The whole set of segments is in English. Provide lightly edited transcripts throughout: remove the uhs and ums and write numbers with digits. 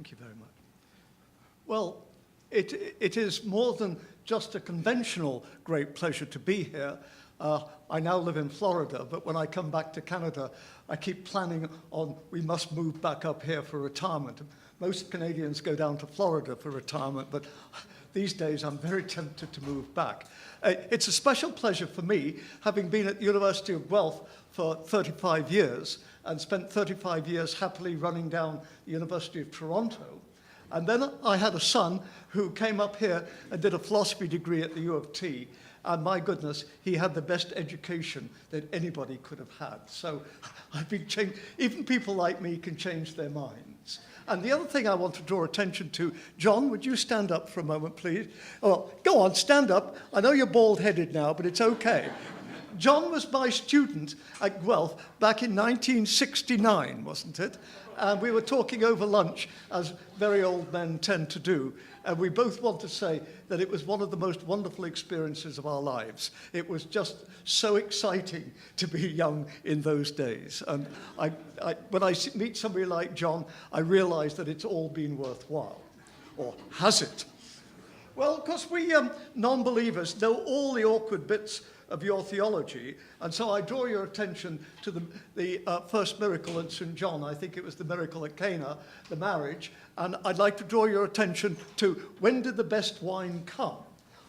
Thank you very much. Well, it is more than just a conventional great pleasure to be here. I now live in Florida, but when I come back to Canada, I keep planning on we must move back up here for retirement. Most Canadians go down to Florida for retirement, but these days I'm very tempted to move back. It's a special pleasure for me, having been at the University of Guelph for 35 years and spent 35 years happily running down the University of Toronto. And then I had a son who came up here and did a philosophy degree at the U of T. And my goodness, he had the best education that anybody could have had. So I've been changed. Even people like me can change their minds. And the other thing I want to draw attention to, John, would you stand up for a moment, please? Oh, go on, stand up. I know you're bald-headed now, but it's okay. John was my student at Guelph back in 1969, wasn't it? And we were talking over lunch, as very old men tend to do, and we both want to say that it was one of the most wonderful experiences of our lives. It was just so exciting to be young in those days. And when I meet somebody like John, I realize that it's all been worthwhile. Or has it? Well, of course, we non-believers know all the awkward bits of your theology, and so I draw your attention to the first miracle in St. John. I think it was the miracle at Cana, the marriage, and I'd like to draw your attention to when did the best wine come?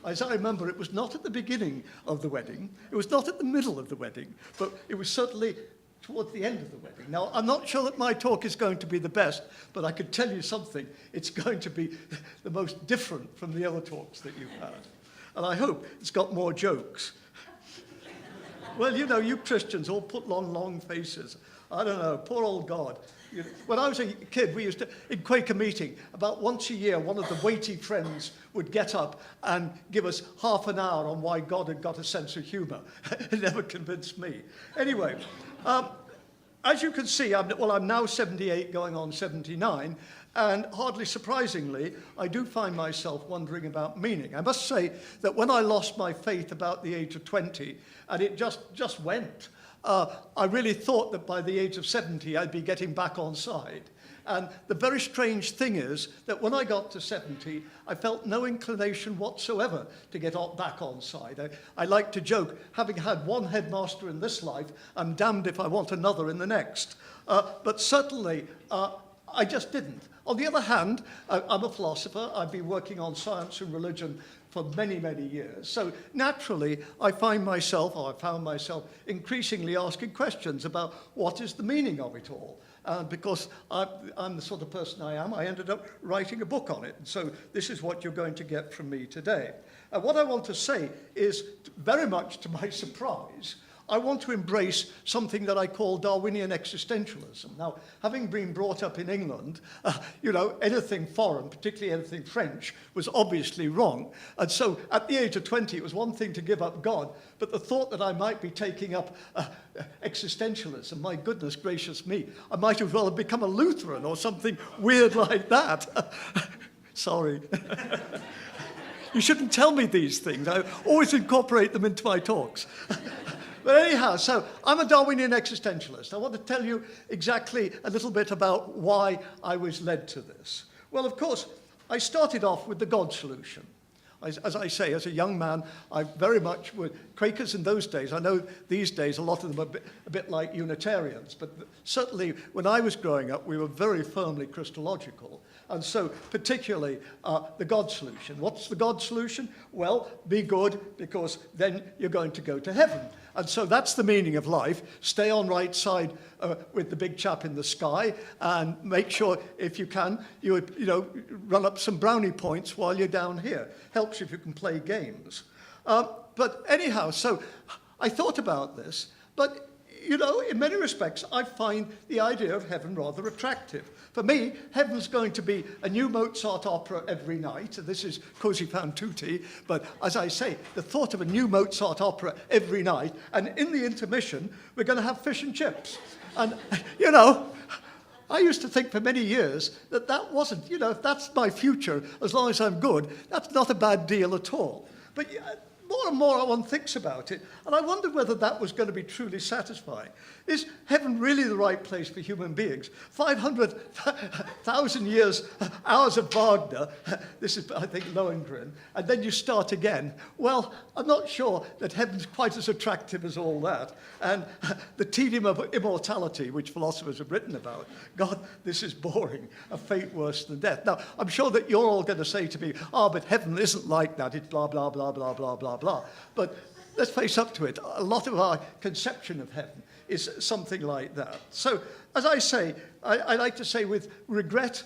As I remember, it was not at the beginning of the wedding, it was not at the middle of the wedding, but it was certainly towards the end of the wedding. Now, I'm not sure that my talk is going to be the best, but I could tell you something. It's going to be the most different from the other talks that you've had. And I hope it's got more jokes. Well, you know, you Christians all put on long faces. I don't know, poor old God. When I was a kid, we used to, in Quaker meeting, about once a year, one of the weighty friends would get up and give us half an hour on why God had got a sense of humor. It never convinced me. Anyway, as you can see, I'm now 78 going on 79, and hardly surprisingly, I do find myself wondering about meaning. I must say that when I lost my faith about the age of 20, and it just went, I really thought that by the age of 70, I'd be getting back on side. And the very strange thing is that when I got to 70, I felt no inclination whatsoever to get back on side. I like to joke, having had one headmaster in this life, I'm damned if I want another in the next. But certainly, I just didn't. On the other hand, I'm a philosopher. I've been working on science and religion for many, many years. So naturally, I found myself increasingly asking questions about what is the meaning of it all. Because I'm the sort of person I am, I ended up writing a book on it. And so this is what you're going to get from me today. And what I want to say is, very much to my surprise, I want to embrace something that I call Darwinian existentialism. Now, having been brought up in England, you know, anything foreign, particularly anything French, was obviously wrong. And so at the age of 20, it was one thing to give up God, but the thought that I might be taking up existentialism, my goodness gracious me, I might as well have become a Lutheran or something weird like that. Sorry. You shouldn't tell me these things. I always incorporate them into my talks. But anyhow, so I'm a Darwinian existentialist. I want to tell you exactly a little bit about why I was led to this. Well, of course, I started off with the God solution. As I say, as a young man, I very much were Quakers in those days. I know these days a lot of them are a bit like Unitarians, but certainly when I was growing up, we were very firmly Christological. And so particularly the God solution. What's the God solution? Well, be good, because then you're going to go to heaven. And so that's the meaning of life. Stay on right side with the big chap in the sky, and make sure, if you can, you run up some brownie points while you're down here. Helps if you can play games. But anyhow, so I thought about this, but you know, in many respects, I find the idea of heaven rather attractive. For me, heaven's going to be a new Mozart opera every night. This is così fan tutti, but as I say, the thought of a new Mozart opera every night, and in the intermission, we're going to have fish and chips. And, you know, I used to think for many years that wasn't, if that's my future, as long as I'm good, that's not a bad deal at all. But more more and more one thinks about it, and I wondered whether that was going to be truly satisfying. Is heaven really the right place for human beings? 500,000 years, hours of Wagner, this is, I think, Lohengrin, and then you start again. Well, I'm not sure that heaven's quite as attractive as all that. And the tedium of immortality, which philosophers have written about, God, this is boring, a fate worse than death. Now, I'm sure that you're all going to say to me, but heaven isn't like that, it's blah, blah, blah, blah, blah, blah, blah. But let's face up to it, a lot of our conception of heaven is something like that. So, as I say, I like to say with regret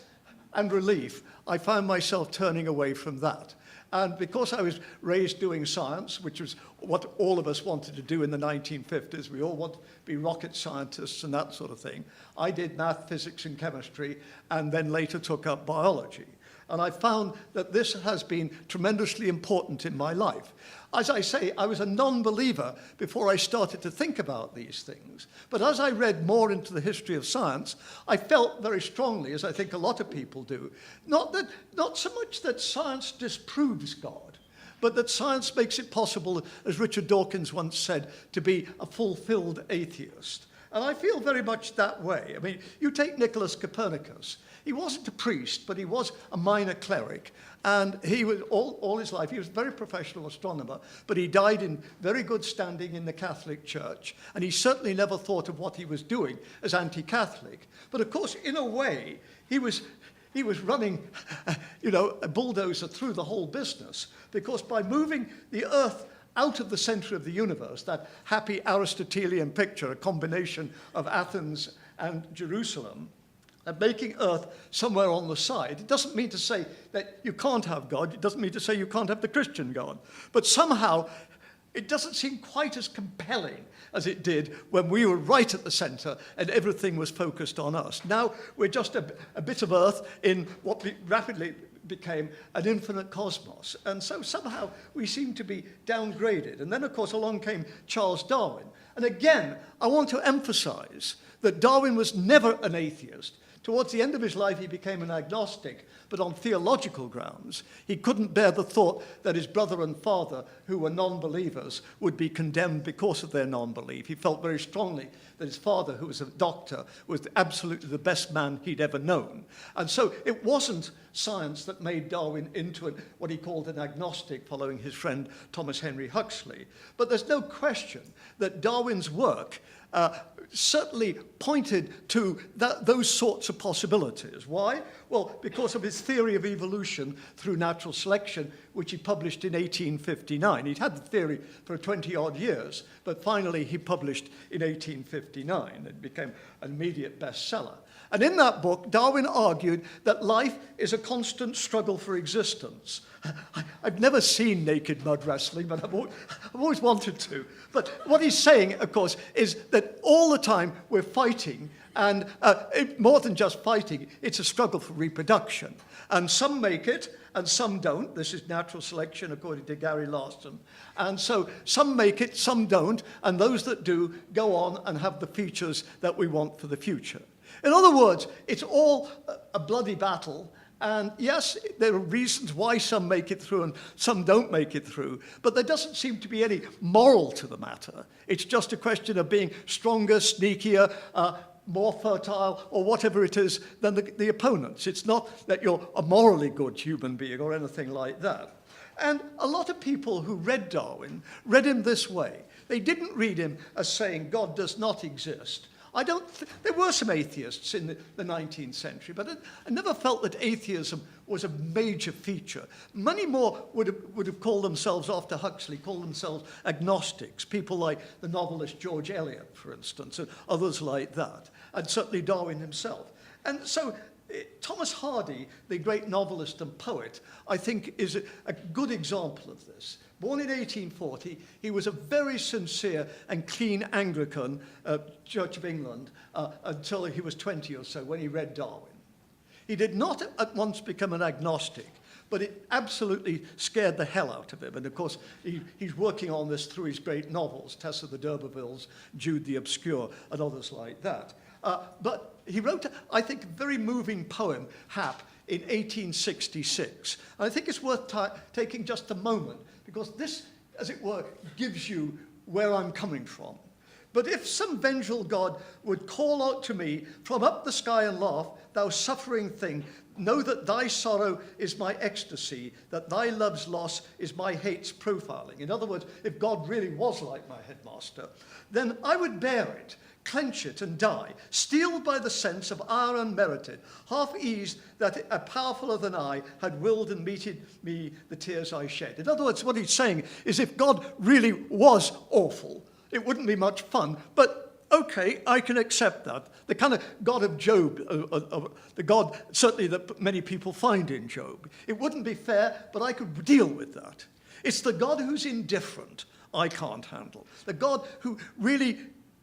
and relief, I found myself turning away from that. And because I was raised doing science, which was what all of us wanted to do in the 1950s, we all want to be rocket scientists and that sort of thing, I did math, physics, and chemistry, and then later took up biology. And I found that this has been tremendously important in my life. As I say, I was a non-believer before I started to think about these things. But as I read more into the history of science, I felt very strongly, as I think a lot of people do, not so much that science disproves God, but that science makes it possible, as Richard Dawkins once said, to be a fulfilled atheist. And I feel very much that way. I mean, you take Nicholas Copernicus. He wasn't a priest, but he was a minor cleric. And he was, all his life, he was a very professional astronomer, but he died in very good standing in the Catholic Church. And he certainly never thought of what he was doing as anti-Catholic. But of course, in a way, he was running, a bulldozer through the whole business, because by moving the Earth out of the center of the universe, that happy Aristotelian picture, a combination of Athens and Jerusalem, and making Earth somewhere on the side, it doesn't mean to say that you can't have God, it doesn't mean to say you can't have the Christian God, but somehow it doesn't seem quite as compelling as it did when we were right at the center and everything was focused on us. Now we're just a bit of Earth in what rapidly became an infinite cosmos. And so somehow we seem to be downgraded. And then, of course, along came Charles Darwin. And again, I want to emphasize that Darwin was never an atheist. Towards the end of his life, he became an agnostic, but on theological grounds. He couldn't bear the thought that his brother and father, who were non-believers, would be condemned because of their non-belief. He felt very strongly that his father, who was a doctor, was absolutely the best man he'd ever known. And so it wasn't science that made Darwin into what he called an agnostic, following his friend Thomas Henry Huxley. But there's no question that Darwin's work certainly pointed to those sorts of possibilities. Why? Well, because of his theory of evolution through natural selection, which he published in 1859. He'd had the theory for 20-odd years, but finally he published in 1859. It became an immediate bestseller. And in that book, Darwin argued that life is a constant struggle for existence. I've never seen naked mud wrestling, but I've always wanted to. But what he's saying, of course, is that all the time we're fighting, and more than just fighting, it's a struggle for reproduction. And some make it, and some don't. This is natural selection, according to Gary Larson. And so some make it, some don't, and those that do go on and have the features that we want for the future. In other words, it's all a bloody battle. And yes, there are reasons why some make it through and some don't make it through, but there doesn't seem to be any moral to the matter. It's just a question of being stronger, sneakier, more fertile, or whatever it is than the opponents. It's not that you're a morally good human being or anything like that. And a lot of people who read Darwin read him this way. They didn't read him as saying God does not exist. There were some atheists in the 19th century, but I never felt that atheism was a major feature. Many more would have called themselves, after Huxley, called themselves agnostics, people like the novelist George Eliot, for instance, and others like that, and certainly Darwin himself. And so Thomas Hardy, the great novelist and poet, I think is a good example of this. Born in 1840, he was a very sincere and clean Anglican, Church of England, until he was 20 or so, when he read Darwin. He did not at once become an agnostic, but it absolutely scared the hell out of him. And of course, he's working on this through his great novels, Tess of the D'Urbervilles, Jude the Obscure, and others like that. But he wrote, I think, a very moving poem, Hap, in 1866. And I think it's worth taking just a moment, because this as it were, gives you where I'm coming from. But if some vengeful God would call out to me from up the sky and laugh, thou suffering thing, know that thy sorrow is my ecstasy, that thy love's loss is my hate's profiling. In other words, if God really was like my headmaster, then I would bear it, clench it and die, steeled by the sense of our unmerited, half eased that a powerfuler than I had willed and meted me the tears I shed. In other words, what he's saying is if God really was awful, it wouldn't be much fun, but okay, I can accept that. The kind of God of Job, the God certainly that many people find in Job. It wouldn't be fair, but I could deal with that. It's the God who's indifferent I can't handle. The God who really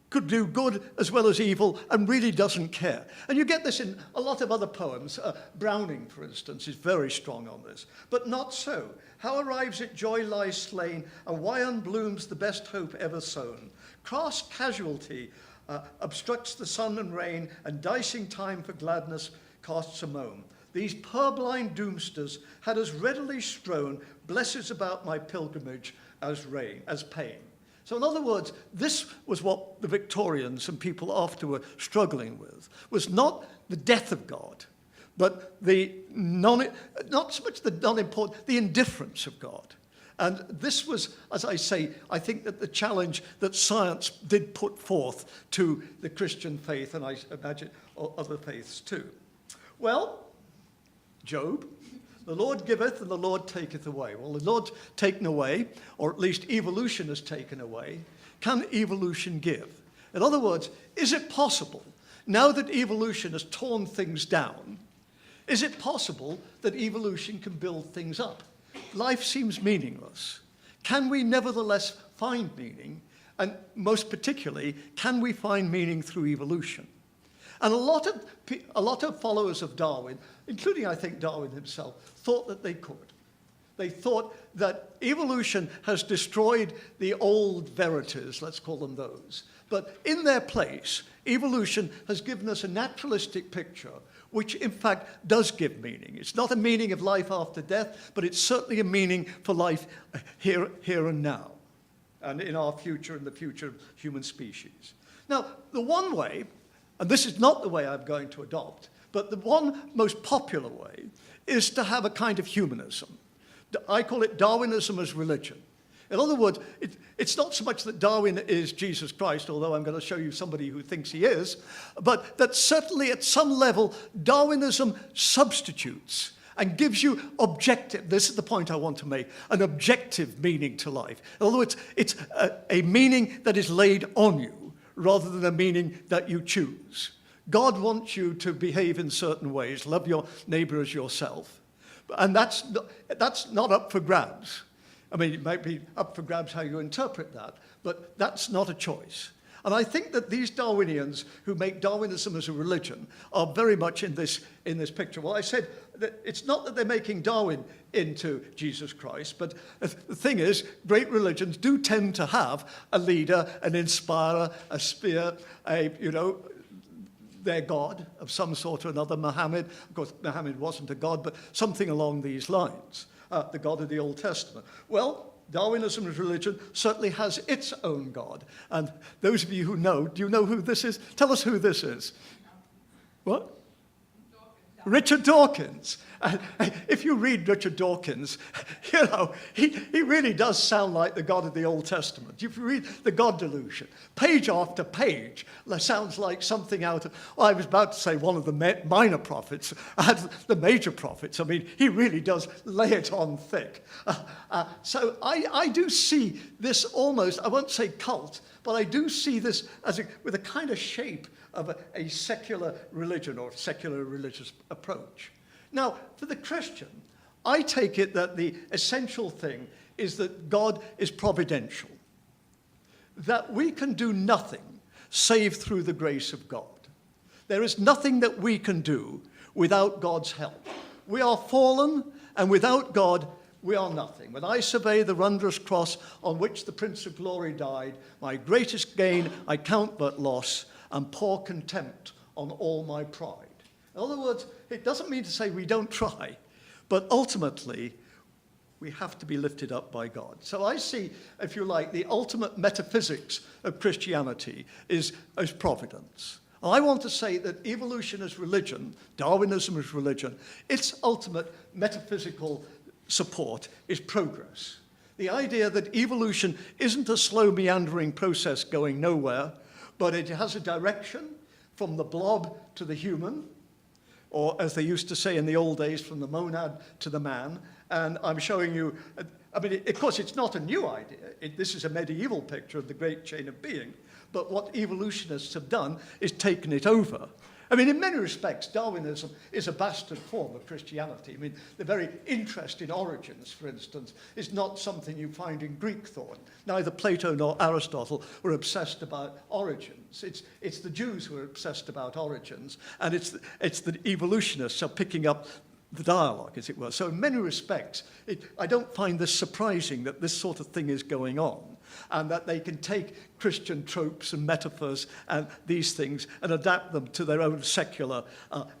could do good as well as evil and really doesn't care. And you get this in a lot of other poems. Browning, for instance, is very strong on this. But not so. How arrives it joy lies slain, and why unblooms the best hope ever sown? Crass casualty obstructs the sun and rain, and dicing time for gladness casts a moan. These purblind doomsters had as readily strown blessings about my pilgrimage as rain, as pain. So in other words, this was what the Victorians and people after were struggling with, was not the death of God, but not so much the non-important, the indifference of God. And this was, as I say, I think that the challenge that science did put forth to the Christian faith, and I imagine other faiths too. Well, Job, the Lord giveth and the Lord taketh away. Well, the Lord's taken away, or at least evolution has taken away. Can evolution give? In other words, is it possible, now that evolution has torn things down, is it possible that evolution can build things up? Life seems meaningless. Can we nevertheless find meaning? And most particularly, can we find meaning through evolution? And a lot of followers of Darwin, including, I think, Darwin himself, thought that they could. They thought that evolution has destroyed the old verities, let's call them those. But in their place, evolution has given us a naturalistic picture, which in fact does give meaning. It's not a meaning of life after death, but it's certainly a meaning for life here and now, and in our future and the future of human species. Now, the one way, and this is not the way I'm going to adopt, but the one most popular way is to have a kind of humanism. I call it Darwinism as religion. In other words, it's not so much that Darwin is Jesus Christ, although I'm going to show you somebody who thinks he is, but that certainly at some level, Darwinism substitutes and gives you objective, this is the point I want to make, an objective meaning to life. In other words, it's a meaning that is laid on you rather than a meaning that you choose. God wants you to behave in certain ways, love your neighbor as yourself, and that's not up for grabs. I mean, it might be up for grabs how you interpret that, but that's not a choice. And I think that these Darwinians who make Darwinism as a religion are very much in this picture. Well, I said that it's not that they're making Darwin into Jesus Christ, but the thing is, great religions do tend to have a leader, an inspirer, a spear, their God of some sort or another, Muhammad. Of course, Muhammad wasn't a god, but something along these lines. The God of the Old Testament. Well, Darwinism as religion certainly has its own God. And those of you who know, do you know who this is? Tell us who this is. What? Richard Dawkins. If you read Richard Dawkins, you know, he really does sound like the God of the Old Testament. If you read The God Delusion, page after page, sounds like something out of, well, I was about to say one of the minor prophets, the major prophets. I mean, he really does lay it on thick. So I do see this almost, I won't say cult, but I do see this as with a kind of shape of a secular religion or secular religious approach. Now, for the Christian, I take it that the essential thing is that God is providential, that we can do nothing save through the grace of God. There is nothing that we can do without God's help. We are fallen, and without God, we are nothing. When I survey the wondrous cross on which the Prince of Glory died, my greatest gain I count but loss, and pour contempt on all my pride. In other words, it doesn't mean to say we don't try, but ultimately, We have to be lifted up by God. So I see, if you like, the ultimate metaphysics of Christianity is providence. I want to say that evolution as religion, Darwinism as religion, its ultimate metaphysical support is progress. The idea that evolution isn't a slow meandering process going nowhere, but it has a direction from the blob to the human, or as they used to say in the old days, from the monad to the man. And I'm showing you, I mean, of course, it's not a new idea. This is a medieval picture of the great chain of being. But what evolutionists have done is taken it over. I mean, in many respects, Darwinism is a bastard form of Christianity. I mean, the very interest in origins, for instance, is not something you find in Greek thought. Neither Plato nor Aristotle were obsessed about origins. It's the Jews who are obsessed about origins, and it's the evolutionists are picking up the dialogue, as it were. So in many respects, I don't find this surprising that this sort of thing is going on, and that they can take Christian tropes and metaphors and these things and adapt them to their own secular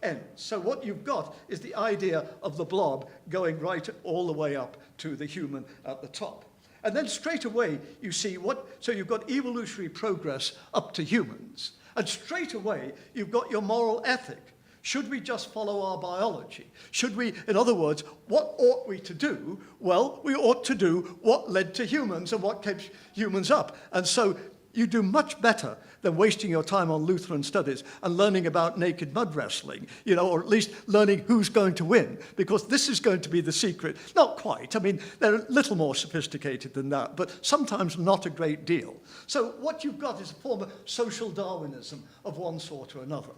ends. So what you've got is the idea of the blob going right all the way up to the human at the top. And then straight away you see so you've got evolutionary progress up to humans, and straight away you've got your moral ethic. Should we just follow our biology? Should we, in other words, what ought we to do? Well, we ought to do what led to humans and what keeps humans up. And so you do much better than wasting your time on Lutheran studies and learning about naked mud wrestling, or at least learning who's going to win, because this is going to be the secret. Not quite. I mean, they're a little more sophisticated than that, but sometimes not a great deal. So what you've got is a form of social Darwinism of one sort or another.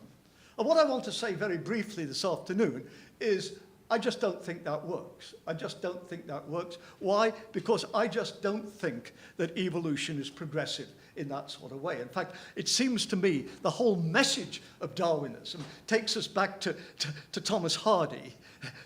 And what I want to say very briefly this afternoon is I just don't think that works. I just don't think that works. Why? Because I just don't think that evolution is progressive in that sort of way. In fact, it seems to me the whole message of Darwinism takes us back to Thomas Hardy.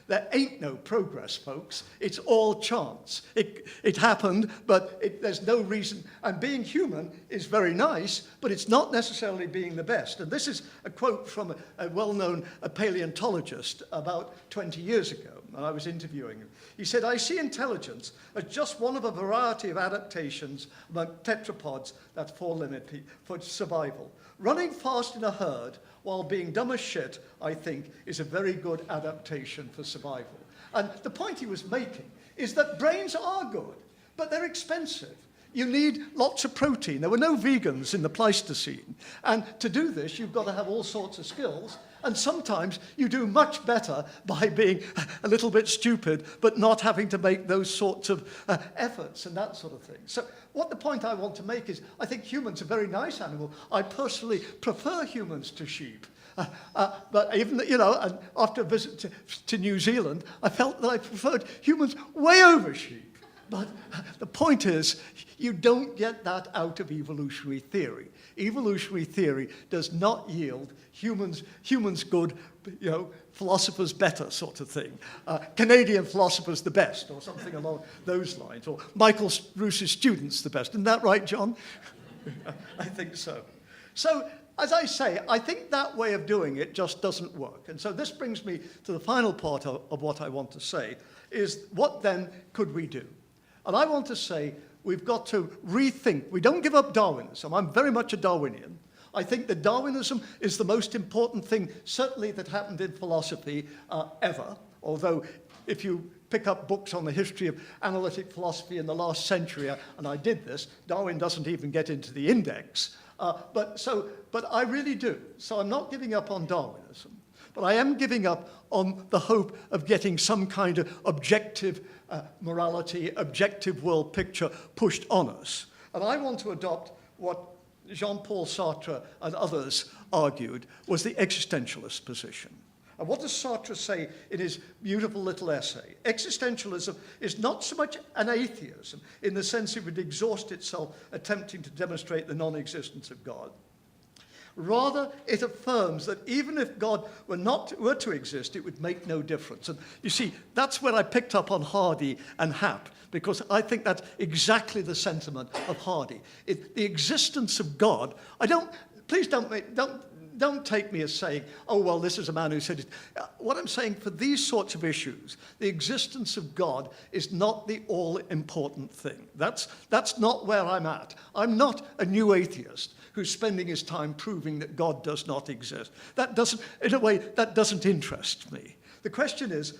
There ain't no progress, folks. It's all chance. It happened, but there's no reason. And being human is very nice, but it's not necessarily being the best. And this is a quote from a well-known paleontologist about 20 years ago, and I was interviewing him. He said, "I see intelligence as just one of a variety of adaptations among tetrapods that's four-limited for survival. Running fast in a herd while being dumb as shit, I think, is a very good adaptation for survival." And the point he was making is that brains are good, but they're expensive. You need lots of protein. There were no vegans in the Pleistocene. And to do this, you've got to have all sorts of skills. And sometimes you do much better by being a little bit stupid, but not having to make those sorts of efforts and that sort of thing. So what the point I want to make is I think humans are a very nice animal. I personally prefer humans to sheep. But even, and after a visit to New Zealand, I felt that I preferred humans way over sheep. But the point is, you don't get that out of evolutionary theory. Evolutionary theory does not yield humans good, philosophers better sort of thing. Canadian philosophers the best, or something along those lines. Or Michael Ruse's students the best. Isn't that right, John? I think so. So, as I say, I think that way of doing it just doesn't work. And so this brings me to the final part of what I want to say, is what then could we do? And I want to say we've got to rethink. We don't give up Darwinism. I'm very much a Darwinian. I think that Darwinism is the most important thing, certainly, that happened in philosophy ever. Although, if you pick up books on the history of analytic philosophy in the last century, and I did this, Darwin doesn't even get into the index. But I really do. So I'm not giving up on Darwinism. But I am giving up on the hope of getting some kind of objective morality, objective world picture pushed on us. And I want to adopt what Jean-Paul Sartre and others argued was the existentialist position. And what does Sartre say in his beautiful little essay? Existentialism is not so much an atheism in the sense it would exhaust itself attempting to demonstrate the non-existence of God. Rather, it affirms that even if God were to exist, it would make no difference. And you see, that's where I picked up on Hardy and Happ, because I think that's exactly the sentiment of Hardy. The existence of God, please don't don't take me as saying, oh, well, this is a man who said it. What I'm saying, for these sorts of issues, the existence of God is not the all-important thing. That's not where I'm at. I'm not a new atheist who's spending his time proving that God does not exist. That doesn't, in a way, that doesn't interest me. The question is,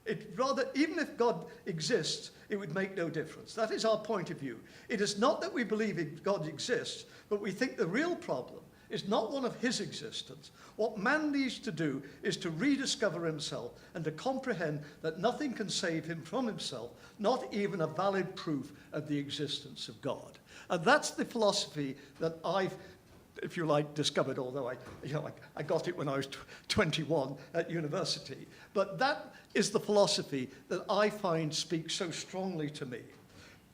even if God exists, it would make no difference. That is our point of view. It is not that we believe God exists, but we think the real problem is not one of his existence. What man needs to do is to rediscover himself and to comprehend that nothing can save him from himself, not even a valid proof of the existence of God. And that's the philosophy that I've, if you like, discovered, although I got it when I was 21 at university. But that is the philosophy that I find speaks so strongly to me.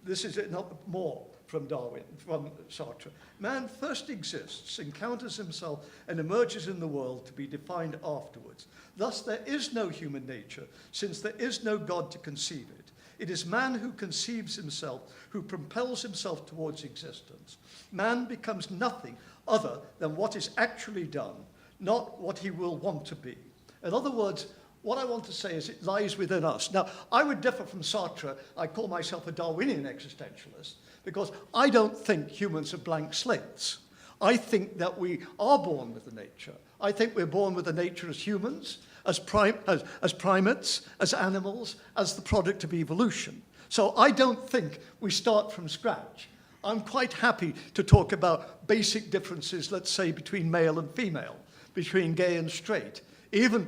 This is not more from Darwin, from Sartre. Man first exists, encounters himself, and emerges in the world to be defined afterwards. Thus, there is no human nature, since there is no God to conceive it. It is man who conceives himself, who propels himself towards existence. Man becomes nothing other than what is actually done, not what he will want to be. In other words, what I want to say is it lies within us. Now, I would differ from Sartre. I call myself a Darwinian existentialist because I don't think humans are blank slates. I think that we are born with a nature. I think we're born with a nature as humans, as primates, as animals, as the product of evolution. So I don't think we start from scratch. I'm quite happy to talk about basic differences, let's say, between male and female, between gay and straight, even,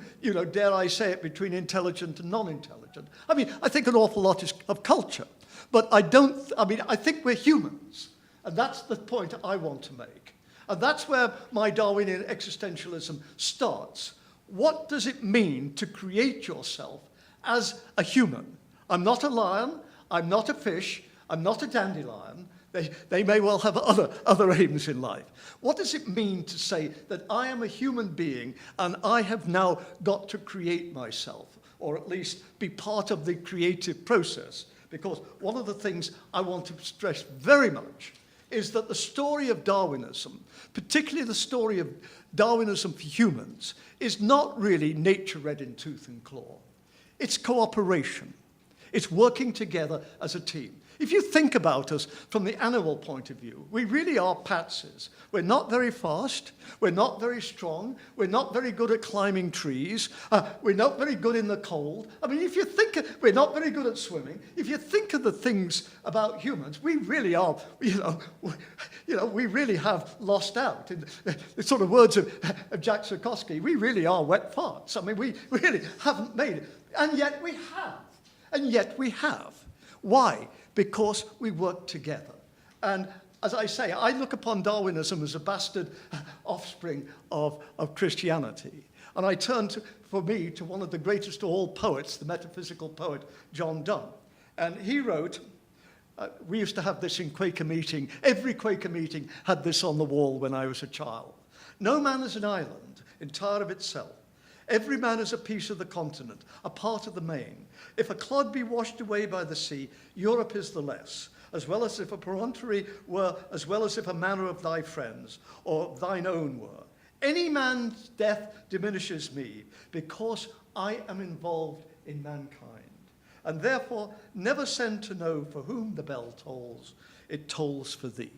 dare I say it, between intelligent and non-intelligent. I mean, I think an awful lot is of culture, but I think we're humans, and that's the point I want to make. And that's where my Darwinian existentialism starts. What does it mean to create yourself as a human? I'm not a lion, I'm not a fish, I'm not a dandelion. They may well have other aims in life. What does it mean to say that I am a human being and I have now got to create myself, or at least be part of the creative process? Because one of the things I want to stress very much is that the story of Darwinism, particularly the story of Darwinism for humans, is not really nature read in tooth and claw. It's cooperation. It's working together as a team. If you think about us from the animal point of view, we really are patsies. We're not very fast, we're not very strong, we're not very good at climbing trees, we're not very good in the cold. I mean, if you think, we're not very good at swimming. If you think of the things about humans, we really are, we really have lost out. In the sort of words of Jack Sikorsky, we really are wet farts. I mean, we really haven't made it. And yet we have. And yet we have. Why? Because we work together. And as I say, I look upon Darwinism as a bastard offspring of Christianity. And I turn, for me, to one of the greatest of all poets, the metaphysical poet, John Donne. And he wrote, we used to have this in Quaker meeting. Every Quaker meeting had this on the wall when I was a child. No man is an island, entire of itself. Every man is a piece of the continent, a part of the main. If a clod be washed away by the sea, Europe is the less, as well as if a promontory were, as well as if a manor of thy friends, or thine own were. Any man's death diminishes me, because I am involved in mankind. And therefore, never send to know for whom the bell tolls, it tolls for thee.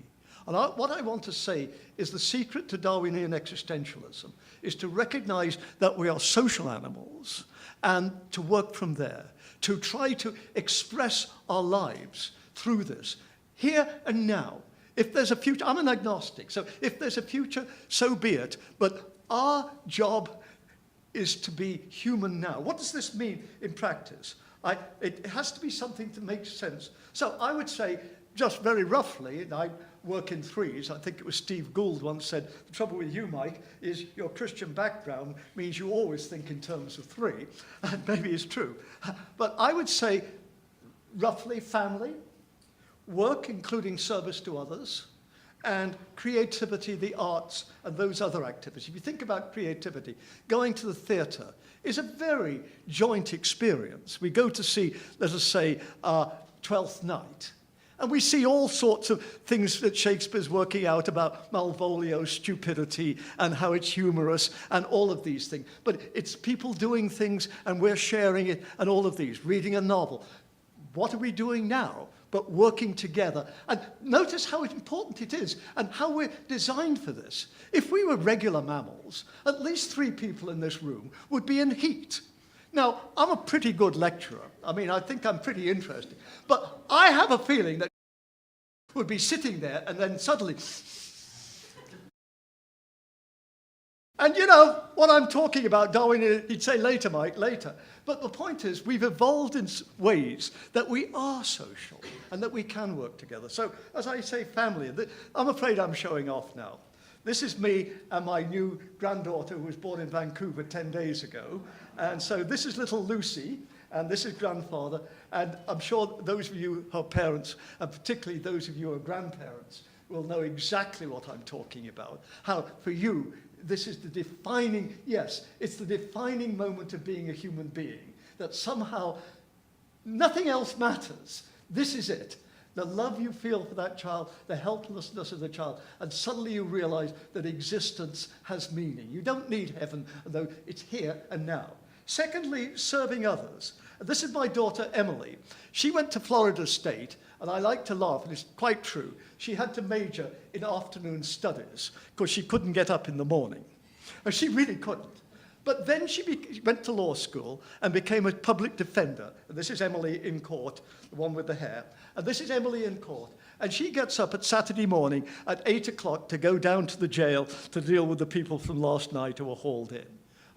And what I want to say is the secret to Darwinian existentialism is to recognize that we are social animals and to work from there, to try to express our lives through this, here and now. If there's a future, I'm an agnostic, so if there's a future, so be it. But our job is to be human now. What does this mean in practice? It has to be something that makes sense. So I would say, just very roughly, and I work in threes. I think it was Steve Gould once said, the trouble with you, Mike, is your Christian background means you always think in terms of three. And maybe it's true. But I would say, roughly, family, work, including service to others, and creativity, the arts, and those other activities. If you think about creativity, going to the theatre is a very joint experience. We go to see, let us say, Twelfth Night. And we see all sorts of things that Shakespeare's working out about Malvolio's stupidity and how it's humorous and all of these things. But it's people doing things and we're sharing it and all of these, reading a novel. What are we doing now but working together? And notice how important it is and how we're designed for this. If we were regular mammals, at least 3 people in this room would be in heat. Now, I'm a pretty good lecturer. I mean, I think I'm pretty interesting. But I have a feeling that would be sitting there and then suddenly... And you know what I'm talking about, Darwin, he'd say later, Mike, later. But the point is, we've evolved in ways that we are social and that we can work together. So, as I say, family, I'm afraid I'm showing off now. This is me and my new granddaughter who was born in Vancouver 10 days ago. And so this is little Lucy, and this is grandfather. And I'm sure those of you who are parents, and particularly those of you who are grandparents, will know exactly what I'm talking about. How, for you, this is the defining, yes, it's the defining moment of being a human being, that somehow nothing else matters. This is it. The love you feel for that child, the helplessness of the child, and suddenly you realize that existence has meaning. You don't need heaven, although it's here and now. Secondly, serving others. This is my daughter, Emily. She went to Florida State, and I like to laugh, and it's quite true. She had to major in afternoon studies because she couldn't get up in the morning. She really couldn't. But then she went to law school and became a public defender. And this is Emily in court, the one with the hair. And this is Emily in court. And she gets up at Saturday morning at 8 o'clock to go down to the jail to deal with the people from last night who were hauled in.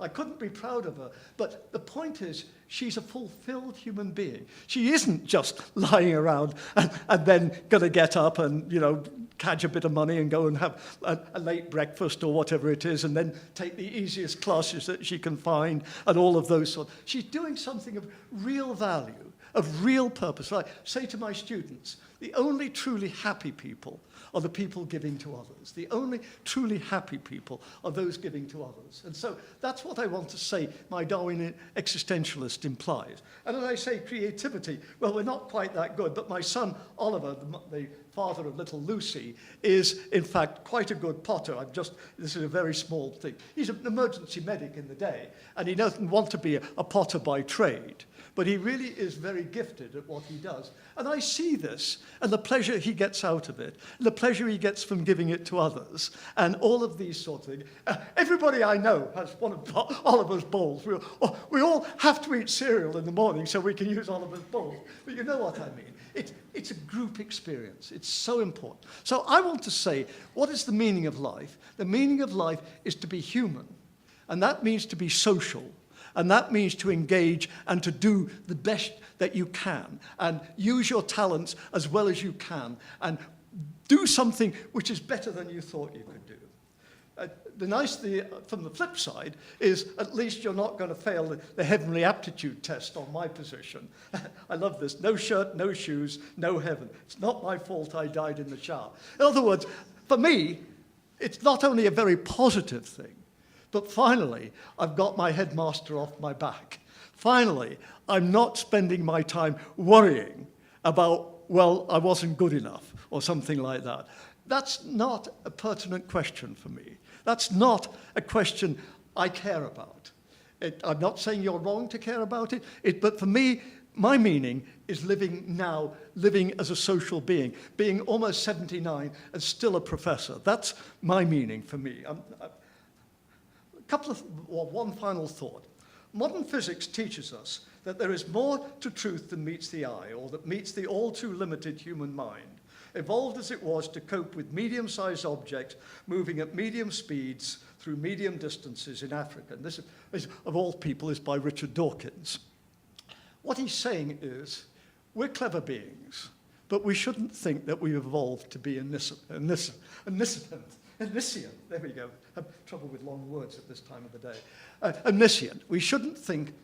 I couldn't be proud of her. But the point is, she's a fulfilled human being. She isn't just lying around and then going to get up and, you know, catch a bit of money and go and have a late breakfast or whatever it is, and then take the easiest classes that she can find and all of those sorts. She's doing something of real value, of real purpose. I say to my students, the only truly happy people are the people giving to others. The only truly happy people are those giving to others. And so that's what I want to say my Darwinian existentialist implies. And as I say, creativity, well, we're not quite that good, but my son, Oliver, the father of little Lucy, is, in fact, quite a good potter. This is a very small thing. He's an emergency medic in the day, and he doesn't want to be a potter by trade. But he really is very gifted at what he does. And I see this, and the pleasure he gets out of it, the pleasure he gets from giving it to others, and all of these sort of things. Everybody I know has one of Oliver's bowls. We all have to eat cereal in the morning so we can use Oliver's bowls. But you know what I mean. It's a group experience. It's so important. So I want to say, what is the meaning of life? The meaning of life is to be human, and that means to be social. And that means to engage and to do the best that you can and use your talents as well as you can and do something which is better than you thought you could do. The nice thing from the flip side is at least you're not going to fail the heavenly aptitude test on my position. I love this. No shirt, no shoes, no heaven. It's not my fault I died in the shower. In other words, for me, it's not only a very positive thing, but finally, I've got my headmaster off my back. Finally, I'm not spending my time worrying about, well, I wasn't good enough or something like that. That's not a pertinent question for me. That's not a question I care about. I'm not saying you're wrong to care about it, but for me, my meaning is living now, living as a social being almost 79 and still a professor. That's my meaning for me. One final thought. Modern physics teaches us that there is more to truth than meets the eye, or that meets the all too limited human mind, evolved as it was to cope with medium-sized objects moving at medium speeds through medium distances in Africa. And this, of all people, is by Richard Dawkins. What he's saying is, we're clever beings, but we shouldn't think that we've evolved to be omniscient. There we go. I have trouble with long words at this time of the day. Omniscient. We shouldn't think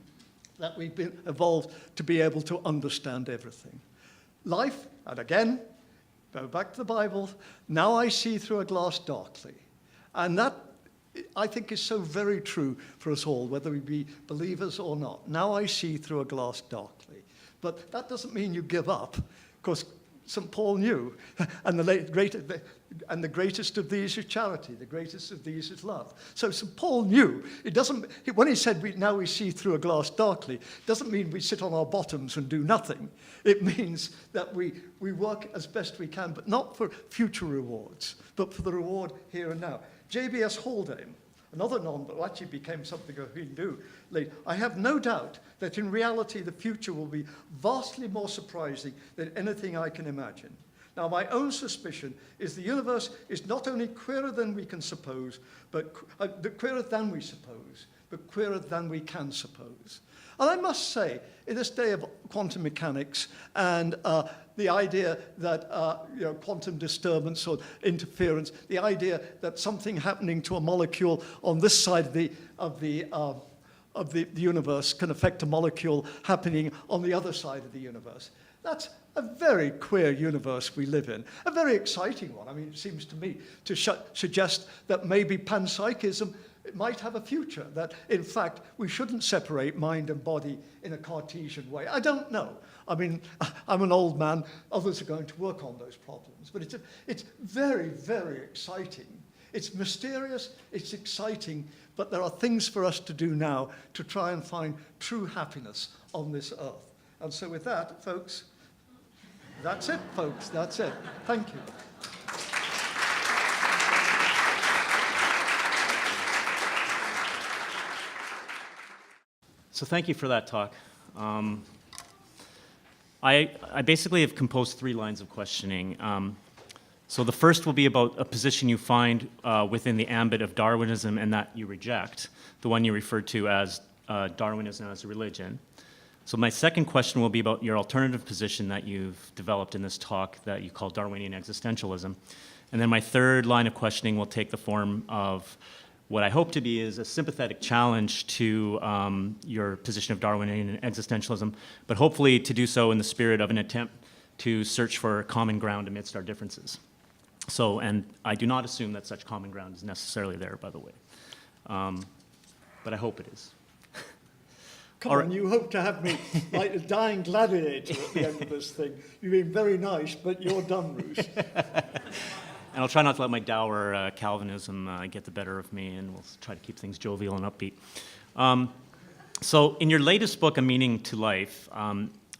that we've been evolved to be able to understand everything. Life, and again, go back to the Bible, now I see through a glass darkly. And that, I think, is so very true for us all, whether we be believers or not. Now I see through a glass darkly. But that doesn't mean you give up, because St. Paul knew, and the greatest of these is charity, the greatest of these is love. So St. Paul knew. When he said, now we see through a glass darkly, it doesn't mean we sit on our bottoms and do nothing. It means that we work as best we can, but not for future rewards, but for the reward here and now. J.B.S. Haldane, another non, but actually became something of Hindu later. I have no doubt that in reality the future will be vastly more surprising than anything I can imagine. Now, my own suspicion is the universe is not only queerer than we can suppose, but queerer than we suppose, but queerer than we can suppose. And I must say, in this day of quantum mechanics and the idea that quantum disturbance or interference, the idea that something happening to a molecule on this side of the universe can affect a molecule happening on the other side of the universe. That's a very queer universe we live in, a very exciting one. I mean, it seems to me to suggest that maybe panpsychism might have a future, that in fact we shouldn't separate mind and body in a Cartesian way. I don't know. I mean, I'm an old man, others are going to work on those problems, but it's very, very exciting. It's mysterious, it's exciting, but there are things for us to do now to try and find true happiness on this earth. And so with that, folks, that's it, folks, that's it. Thank you. So thank you for that talk. I basically have composed 3 lines of questioning. So the first will be about a position you find within the ambit of Darwinism and that you reject, the one you referred to as Darwinism as a religion. So my second question will be about your alternative position that you've developed in this talk that you call Darwinian existentialism. And then my third line of questioning will take the form of what I hope to be is a sympathetic challenge to your position of Darwinian existentialism, but hopefully to do so in the spirit of an attempt to search for common ground amidst our differences. So, and I do not assume that such common ground is necessarily there, by the way, but I hope it is. Come on, you hope to have me like a dying gladiator at the end of this thing. You've been very nice, but you're done, Ruse. And I'll try not to let my dour Calvinism get the better of me, and we'll try to keep things jovial and upbeat. So in your latest book, A Meaning to Life,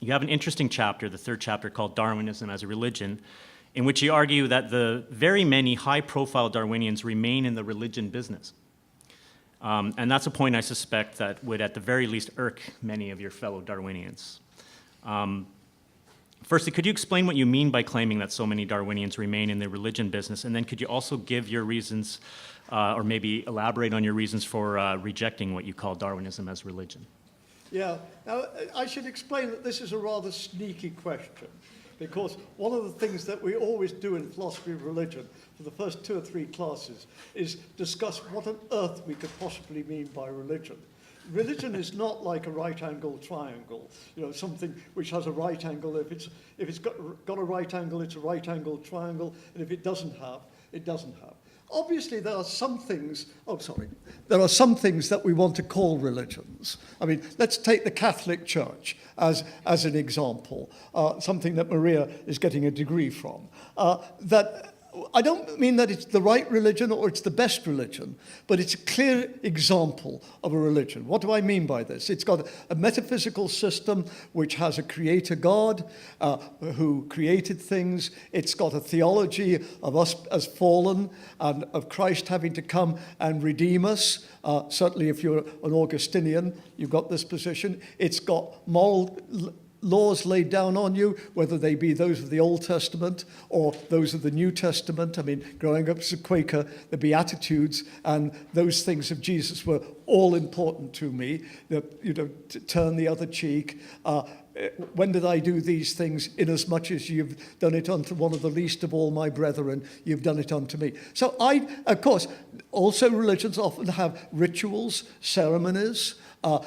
you have an interesting chapter, the 3rd chapter, called Darwinism as a Religion, in which you argue that the very many high-profile Darwinians remain in the religion business. And that's a point I suspect that would at the very least irk many of your fellow Darwinians. Firstly, could you explain what you mean by claiming that so many Darwinians remain in the religion business? And then could you also give your reasons, or maybe elaborate on your reasons for rejecting what you call Darwinism as religion? Yeah, now I should explain that this is a rather sneaky question, because one of the things that we always do in philosophy of religion for the first 2 or 3 classes is discuss what on earth we could possibly mean by religion. Religion is not like a right-angled triangle, something which has a right angle. If it's got a right angle, it's a right-angled triangle, and if it doesn't have, it doesn't have. Obviously, there are some things that we want to call religions. I mean, let's take the Catholic Church as an example, something that Maria is getting a degree from. That I don't mean that it's the right religion or it's the best religion, but it's a clear example of a religion. What do I mean by this? It's got a metaphysical system which has a creator God who created things. It's got a theology of us as fallen and of Christ having to come and redeem us. Certainly if you're an Augustinian, you've got this position. It's got moral laws laid down on you, whether they be those of the Old Testament or those of the New Testament. I mean, growing up as a Quaker, the Beatitudes and those things of Jesus were all important to me. To turn the other cheek. When did I do these things? Inasmuch as you've done it unto one of the least of all my brethren, you've done it unto me. So of course, also religions often have rituals, ceremonies.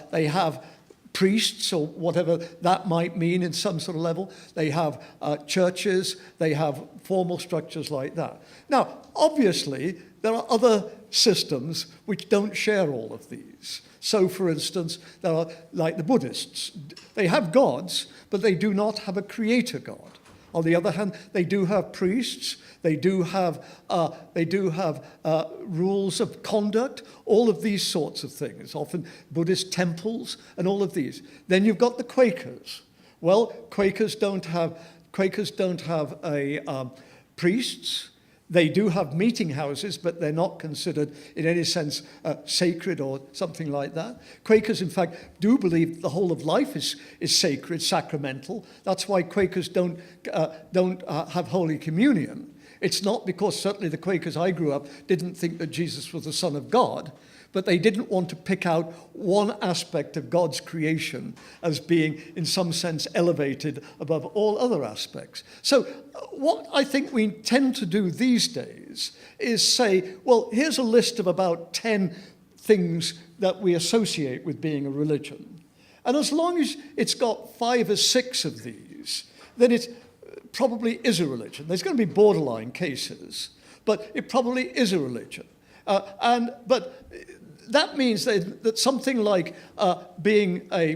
They have priests, or whatever that might mean in some sort of level. They have churches, they have formal structures like that. Now, obviously, there are other systems which don't share all of these. So, for instance, there are, like the Buddhists, they have gods, but they do not have a creator God. On the other hand, they do have priests. They do have rules of conduct. All of these sorts of things. Often Buddhist temples and all of these. Then you've got the Quakers. Well, Quakers don't have priests. They do have meeting houses, but they're not considered in any sense sacred or something like that. Quakers, in fact, do believe the whole of life is sacred, sacramental. That's why Quakers don't have Holy Communion. It's not because certainly the Quakers I grew up didn't think that Jesus was the Son of God, but they didn't want to pick out one aspect of God's creation as being, in some sense, elevated above all other aspects. So what I think we tend to do these days is say, well, here's a list of about 10 things that we associate with being a religion. And as long as it's got 5 or 6 of these, then it probably is a religion. There's going to be borderline cases, but it probably is a religion. But that means that something like being a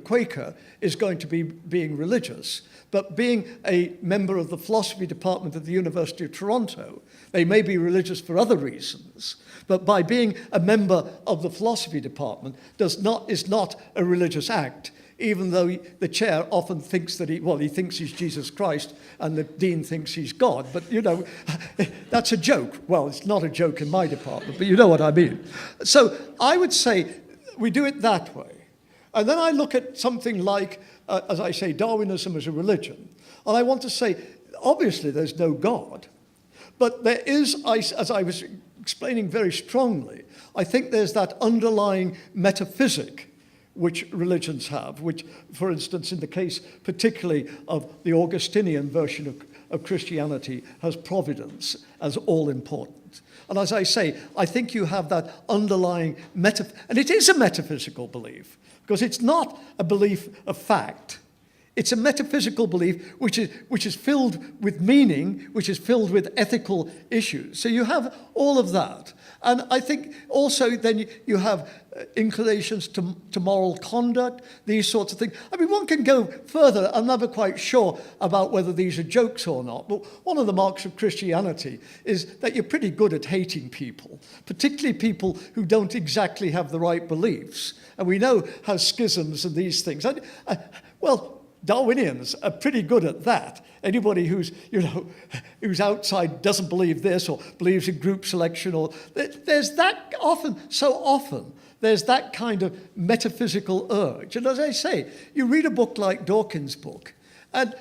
Quaker is going to be being religious, but being a member of the philosophy department at the University of Toronto, they may be religious for other reasons, but by being a member of the philosophy department is not a religious act, even though the chair often thinks that he thinks he's Jesus Christ and the dean thinks he's God. But, that's a joke. Well, it's not a joke in my department, but you know what I mean. So I would say we do it that way. And then I look at something like, as I say, Darwinism as a religion. And I want to say, obviously there's no God, but there is, as I was explaining very strongly, I think there's that underlying metaphysic which religions have, which, for instance, in the case particularly of the Augustinian version of Christianity, has providence as all important. And as I say, I think you have that underlying and it is a metaphysical belief, because it's not a belief of fact. It's a metaphysical belief which is filled with meaning, which is filled with ethical issues. So you have all of that. And I think also then you have inclinations to moral conduct, these sorts of things. I mean, one can go further. I'm never quite sure about whether these are jokes or not. But one of the marks of Christianity is that you're pretty good at hating people, particularly people who don't exactly have the right beliefs. And we know how schisms and these things. Darwinians are pretty good at that. Anybody who's outside doesn't believe this or believes in group selection, or there's that so often there's that kind of metaphysical urge. And as I say, you read a book like Dawkins' book, and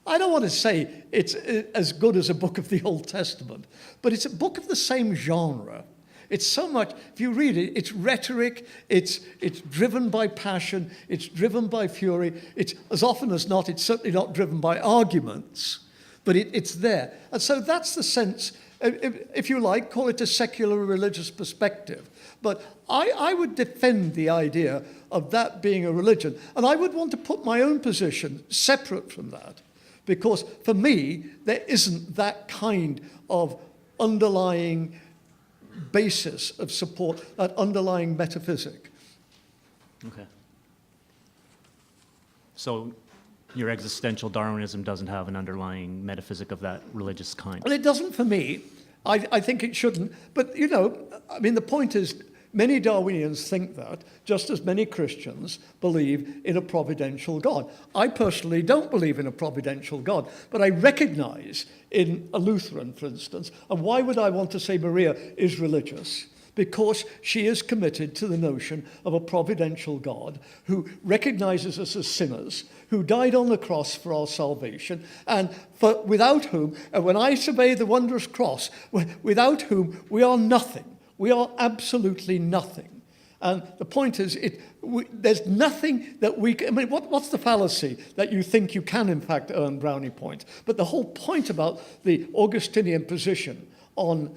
I don't want to say it's as good as a book of the Old Testament, but it's a book of the same genre. It's so much, if you read it, it's rhetoric, it's driven by passion, it's driven by fury. It's, as often as not, it's certainly not driven by arguments, but it's there. And so that's the sense, if you like, call it a secular religious perspective. But I would defend the idea of that being a religion. And I would want to put my own position separate from that, because for me, there isn't that kind of underlying basis of support, that underlying metaphysic. Okay. So your existential Darwinism doesn't have an underlying metaphysic of that religious kind? Well, it doesn't for me. I think it shouldn't. But, the point is, many Darwinians think that, just as many Christians believe in a providential God. I personally don't believe in a providential God, but I recognize in a Lutheran, for instance, and why would I want to say Maria is religious? Because she is committed to the notion of a providential God who recognizes us as sinners, who died on the cross for our salvation, and without whom, and when I survey the wondrous cross, without whom we are nothing. We are absolutely nothing. And the point is, there's nothing that we can... what's the fallacy that you think you can, in fact, earn brownie points? But the whole point about the Augustinian position on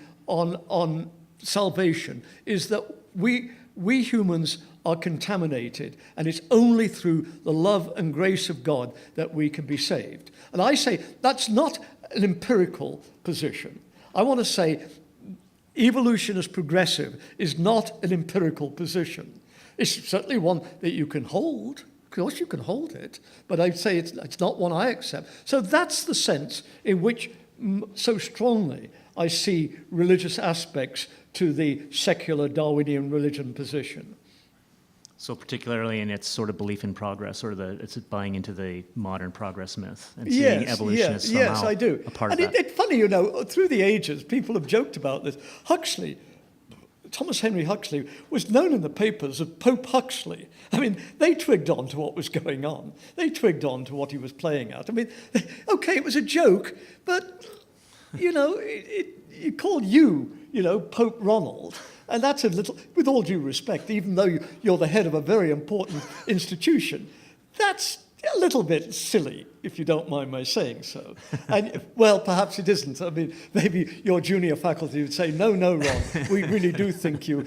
salvation is that we humans are contaminated, and it's only through the love and grace of God that we can be saved. And I say that's not an empirical position. I want to say evolution as progressive is not an empirical position. It's certainly one that you can hold, course you can hold it, but I'd say it's not one I accept. So that's the sense in which so strongly I see religious aspects to the secular Darwinian religion position. So particularly in its sort of belief in progress, or it's buying into the modern progress myth and seeing evolution as somehow yes, I do. a part and of that. It's funny, through the ages, people have joked about this. Thomas Henry Huxley was known in the papers as Pope Huxley. I mean, they twigged on to what was going on. They twigged on to what he was playing at. I mean, okay, it was a joke, but, it called Pope Ronald. And that's a little, with all due respect, even though you're the head of a very important institution, that's a little bit silly, if you don't mind my saying so. And, well, perhaps it isn't. I mean, maybe your junior faculty would say, no, Ron, we really do think your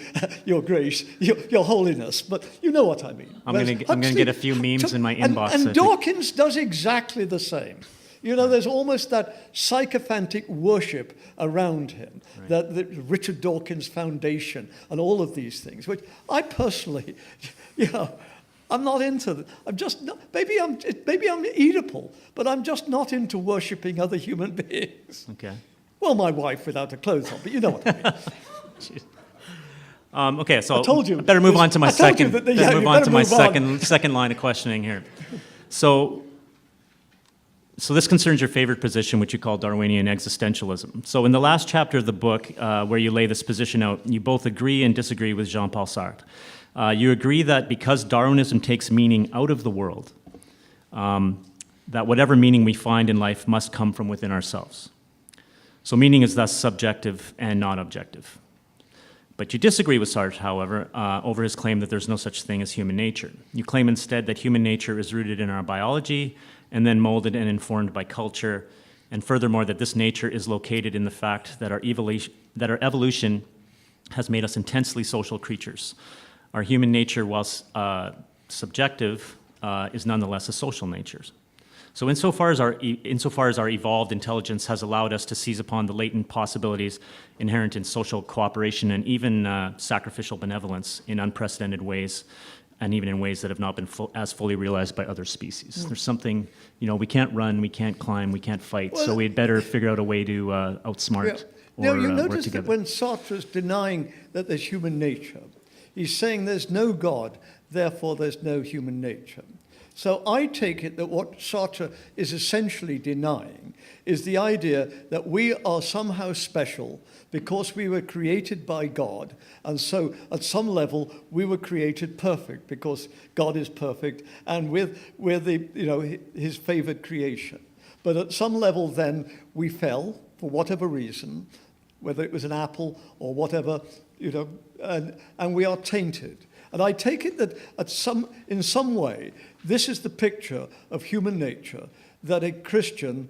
grace, your holiness, but you know what I mean. I'm going to get a few memes in my inbox. And Dawkins does exactly the same. There's almost that sycophantic worship around him, right. the Richard Dawkins Foundation and all of these things, which I personally, I'm not into. I'm just not, maybe I'm Oedipal, but I'm just not into worshipping other human beings. Okay. Well, my wife without her clothes on, but you know what I mean. Okay, so I told you, I better move on to my second. Second second line of questioning here. So this concerns your favorite position, which you call Darwinian existentialism. So in the last chapter of the book, where you lay this position out, you both agree and disagree with Jean-Paul Sartre. You agree that because Darwinism takes meaning out of the world, that whatever meaning we find in life must come from within ourselves. So meaning is thus subjective and not objective. But you disagree with Sartre, however, over his claim that there's no such thing as human nature. You claim instead that human nature is rooted in our biology and then molded and informed by culture, and furthermore that this nature is located in the fact that our evolution has made us intensely social creatures. Our human nature, whilst subjective, is nonetheless a social nature. So insofar as our evolved intelligence has allowed us to seize upon the latent possibilities inherent in social cooperation and even sacrificial benevolence in unprecedented ways, and even in ways that have not been as fully realized by other species. There's something, we can't run, we can't climb, we can't fight, so we'd better figure out a way to outsmart Now, you work notice together. that when Sartre is denying that there's human nature, he's saying there's no God, therefore there's no human nature. So I take it that what Sartre is essentially denying is the idea that we are somehow special because we were created by God, and so at some level we were created perfect because God is perfect, and we're his favored creation. But at some level then we fell for whatever reason, whether it was an apple or whatever, and we are tainted. And I take it that in some way, this is the picture of human nature that a Christian,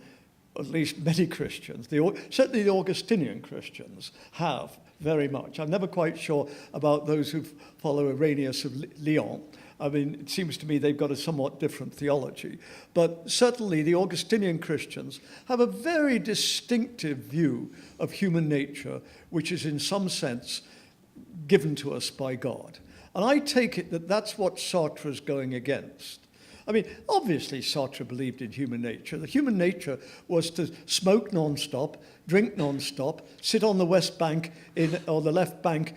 at least many Christians, certainly the Augustinian Christians, have very much. I'm never quite sure about those who follow Irenaeus of Lyon. I mean, it seems to me they've got a somewhat different theology. But certainly the Augustinian Christians have a very distinctive view of human nature, which is in some sense given to us by God. And I take it that that's what Sartre is going against. I mean, obviously Sartre believed in human nature. The human nature was to smoke non-stop, drink non-stop, sit on the west bank or the left bank,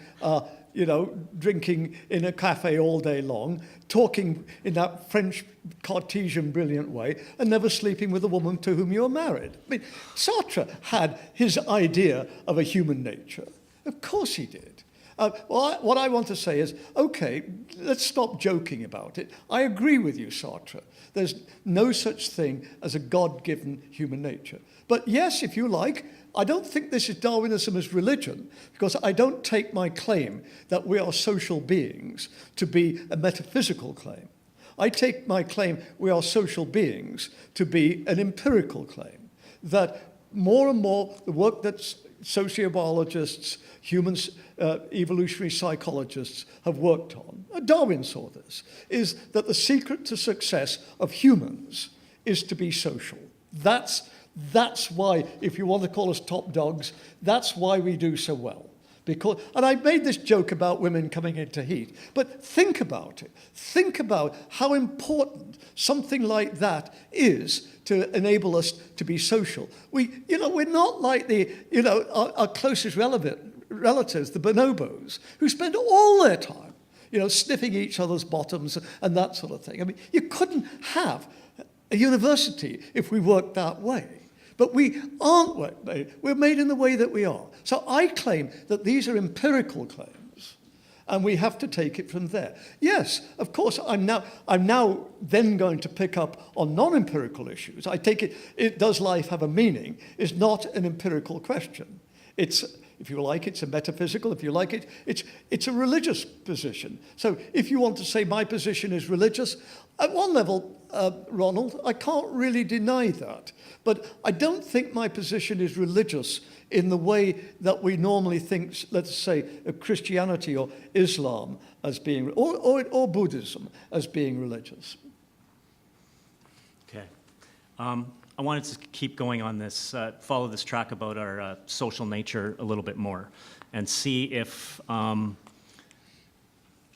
drinking in a cafe all day long, talking in that French Cartesian brilliant way, and never sleeping with a woman to whom you were married. I mean, Sartre had his idea of a human nature. Of course he did. What I want to say is, okay, let's stop joking about it. I agree with you, Sartre. There's no such thing as a God-given human nature. But yes, if you like, I don't think this is Darwinism as religion, because I don't take my claim that we are social beings to be a metaphysical claim. I take my claim we are social beings to be an empirical claim, that more and more the work that sociobiologists, humans, evolutionary psychologists have worked on, Darwin saw this, is that the secret to success of humans is to be social. That's why, if you want to call us top dogs, that's why we do so well. Because, and I made this joke about women coming into heat, but think about it. Think about how important something like that is to enable us to be social. We're not like our closest relatives, the bonobos, who spend all their time, sniffing each other's bottoms and that sort of thing. I mean, you couldn't have a university if we worked that way. But we aren't made. We're made in the way that we are. So I claim that these are empirical claims, and we have to take it from there. Yes, of course, I'm now then going to pick up on non-empirical issues. I take it, does life have a meaning, is not an empirical question. It's, if you like, it's a metaphysical. If you like it, it's a religious position. So if you want to say my position is religious, at one level, Ronald, I can't really deny that. But I don't think my position is religious in the way that we normally think, let's say, of Christianity or Islam as being, or Buddhism as being religious. Okay. I wanted to keep going on this, follow this track about our social nature a little bit more, and see if,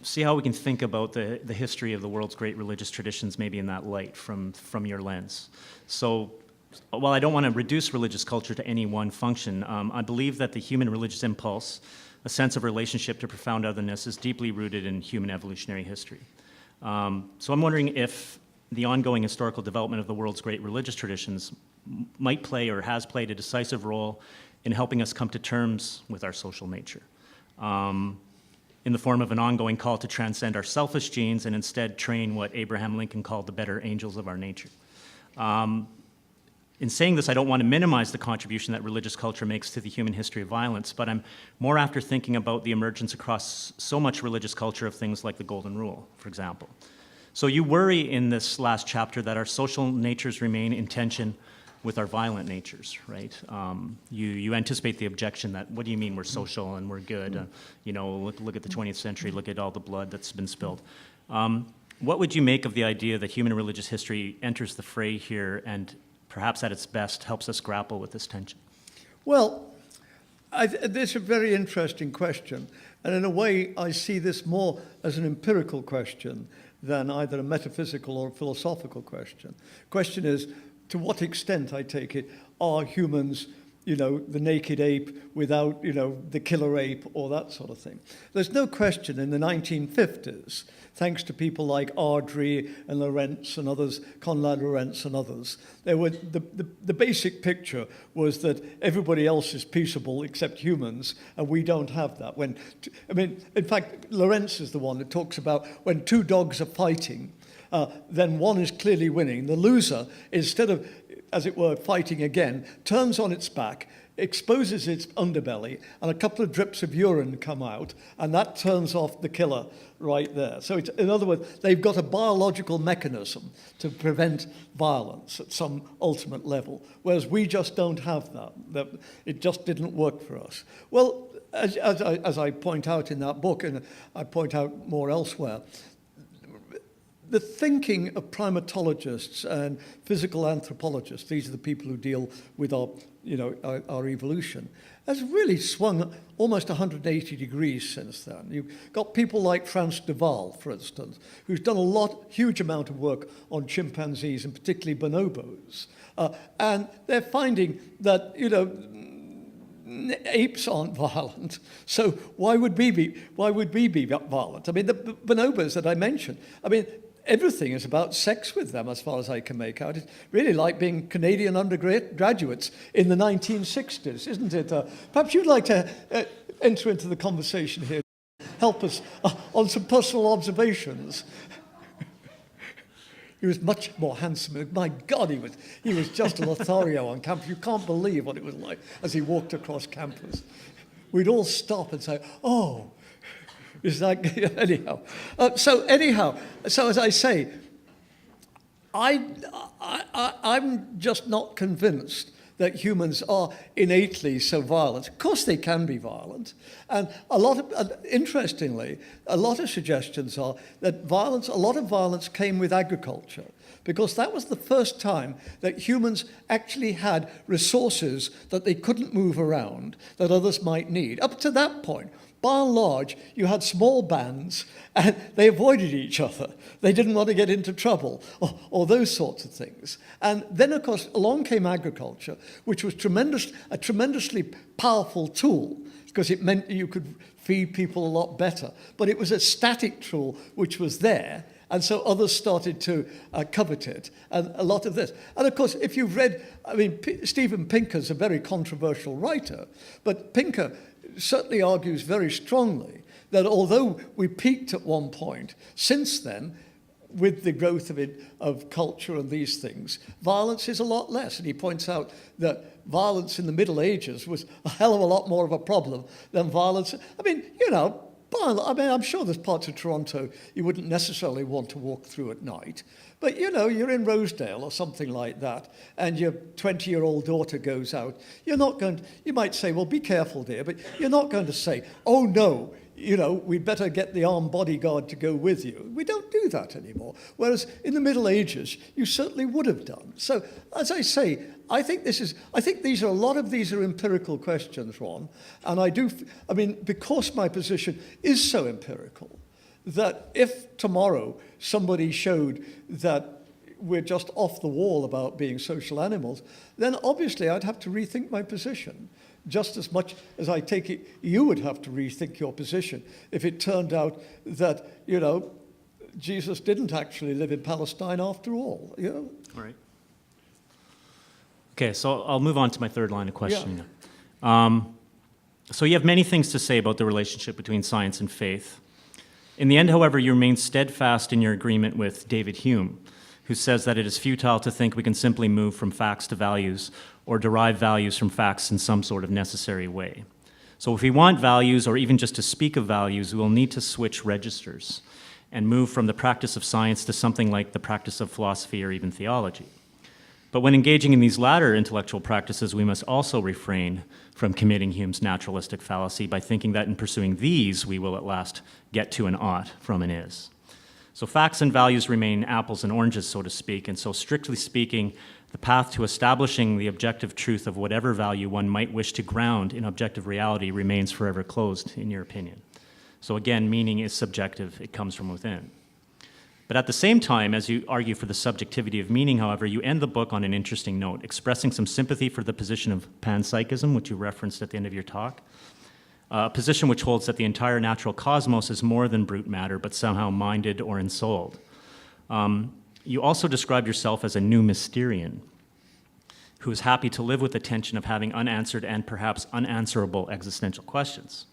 see how we can think about the history of the world's great religious traditions maybe in that light from your lens. So while I don't want to reduce religious culture to any one function, I believe that the human religious impulse, a sense of relationship to profound otherness, is deeply rooted in human evolutionary history. So I'm wondering if the ongoing historical development of the world's great religious traditions might play or has played a decisive role in helping us come to terms with our social nature, in the form of an ongoing call to transcend our selfish genes and instead train what Abraham Lincoln called the better angels of our nature. In saying this, I don't want to minimize the contribution that religious culture makes to the human history of violence, but I'm more after thinking about the emergence across so much religious culture of things like the Golden Rule, for example. So you worry in this last chapter that our social natures remain in tension with our violent natures, right? You anticipate the objection that, what do you mean we're social and we're good? Look at the 20th century, look at all the blood that's been spilled. What would you make of the idea that human religious history enters the fray here and perhaps at its best helps us grapple with this tension? Well, this is a very interesting question. And in a way, I see this more as an empirical question than either a metaphysical or a philosophical question. The question is, to what extent, I take it, are humans, the naked ape without, the killer ape or that sort of thing? There's no question in the 1950s, thanks to people like Ardrey and Lorenz and others, Konrad Lorenz and others, the basic picture was that everybody else is peaceable except humans, and we don't have that. In fact, Lorenz is the one that talks about when two dogs are fighting, then one is clearly winning. The loser, instead of, as it were, fighting again, turns on its back, exposes its underbelly, and a couple of drips of urine come out, and that turns off the killer right there. So in other words, they've got a biological mechanism to prevent violence at some ultimate level, whereas we just don't have that. It just didn't work for us. Well, as I point out in that book, and I point out more elsewhere, the thinking of primatologists and physical anthropologists, these are the people who deal with our evolution, has really swung almost 180 degrees since then. You've got people like Frans de Waal, for instance, who's done huge amount of work on chimpanzees and particularly bonobos. And they're finding that, apes aren't violent, so why would we be violent? I mean, the bonobos that I mentioned, everything is about sex with them, as far as I can make out. It's really like being Canadian undergraduates in the 1960s, isn't it? Perhaps you'd like to enter into the conversation here, help us on some personal observations. He was much more handsome. My God, he was just a Lothario on campus. You can't believe what it was like as he walked across campus. We'd all stop and say, "Oh." Is that anyhow? So as I say, I'm just not convinced that humans are innately so violent. Of course they can be violent. And interestingly, a lot of suggestions are that a lot of violence came with agriculture, because that was the first time that humans actually had resources that they couldn't move around that others might need. Up to that point, by and large, you had small bands and they avoided each other. They didn't want to get into trouble or those sorts of things. And then, of course, along came agriculture, which was a tremendously powerful tool, because it meant you could feed people a lot better. But it was a static tool which was there, and so others started to covet it, and a lot of this. And of course, if you've read, Steven Pinker's a very controversial writer, but Pinker certainly argues very strongly that although we peaked at one point, since then, with the growth of culture and these things, violence is a lot less. And he points out that violence in the Middle Ages was a hell of a lot more of a problem than violence. I'm sure there's parts of Toronto you wouldn't necessarily want to walk through at night. But, you're in Rosedale or something like that, and your 20-year-old daughter goes out. You might say, well, be careful, dear, but you're not going to say, oh, no, we'd better get the armed bodyguard to go with you. We don't do that anymore. Whereas in the Middle Ages, you certainly would have done. So, as I say, I think a lot of these are empirical questions, Ron, and because my position is so empirical, that if tomorrow somebody showed that we're just off the wall about being social animals, then obviously I'd have to rethink my position, just as much as I take it you would have to rethink your position if it turned out that, Jesus didn't actually live in Palestine after all. Right. Okay, so I'll move on to my third line of questioning. Yeah. So you have many things to say about the relationship between science and faith. In the end, however, you remain steadfast in your agreement with David Hume, who says that it is futile to think we can simply move from facts to values or derive values from facts in some sort of necessary way. So if we want values, or even just to speak of values, we'll need to switch registers and move from the practice of science to something like the practice of philosophy or even theology. But when engaging in these latter intellectual practices, we must also refrain from committing Hume's naturalistic fallacy by thinking that in pursuing these, we will at last get to an ought from an is. So facts and values remain apples and oranges, so to speak, and so strictly speaking, the path to establishing the objective truth of whatever value one might wish to ground in objective reality remains forever closed, in your opinion. So again, meaning is subjective, it comes from within. But at the same time, as you argue for the subjectivity of meaning, however, you end the book on an interesting note, expressing some sympathy for the position of panpsychism, which you referenced at the end of your talk, a position which holds that the entire natural cosmos is more than brute matter, but somehow minded or ensouled. You also describe yourself as a new Mysterian, who is happy to live with the tension of having unanswered and perhaps unanswerable existential questions.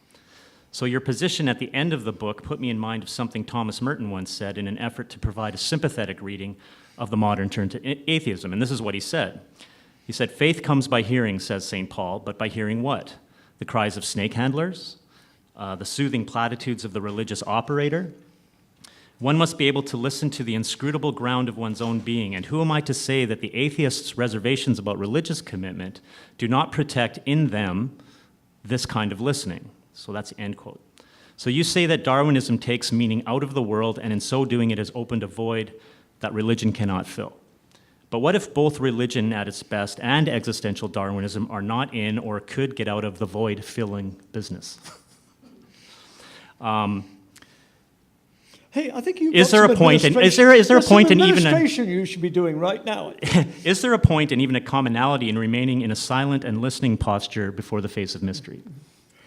So your position at the end of the book put me in mind of something Thomas Merton once said in an effort to provide a sympathetic reading of the modern turn to atheism, and this is what he said. He said, "Faith comes by hearing," says St. Paul, but by hearing what? The cries of snake handlers? The soothing platitudes of the religious operator? One must be able to listen to the inscrutable ground of one's own being, and who am I to say that the atheist's reservations about religious commitment do not protect in them this kind of listening? So that's the end quote. So you say that Darwinism takes meaning out of the world, and in so doing it has opened a void that religion cannot fill. But what if both religion at its best and existential Darwinism are not in or could get out of the void-filling business? Hey, I think you. Is there a point? And is there a point in even administration you should be doing right now? Is there a point and even a commonality in remaining in a silent and listening posture before the face of mystery?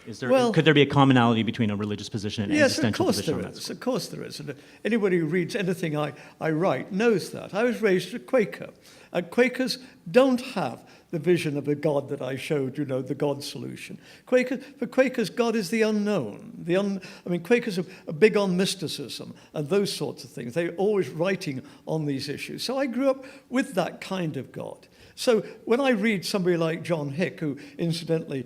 Could there be a commonality between a religious position and an existential position? Yes, of course there is. And anybody who reads anything I write knows that. I was raised a Quaker, and Quakers don't have the vision of the God that I showed, the God solution. For Quakers, God is the unknown. Quakers are big on mysticism and those sorts of things. They're always writing on these issues. So I grew up with that kind of God. So when I read somebody like John Hick, who incidentally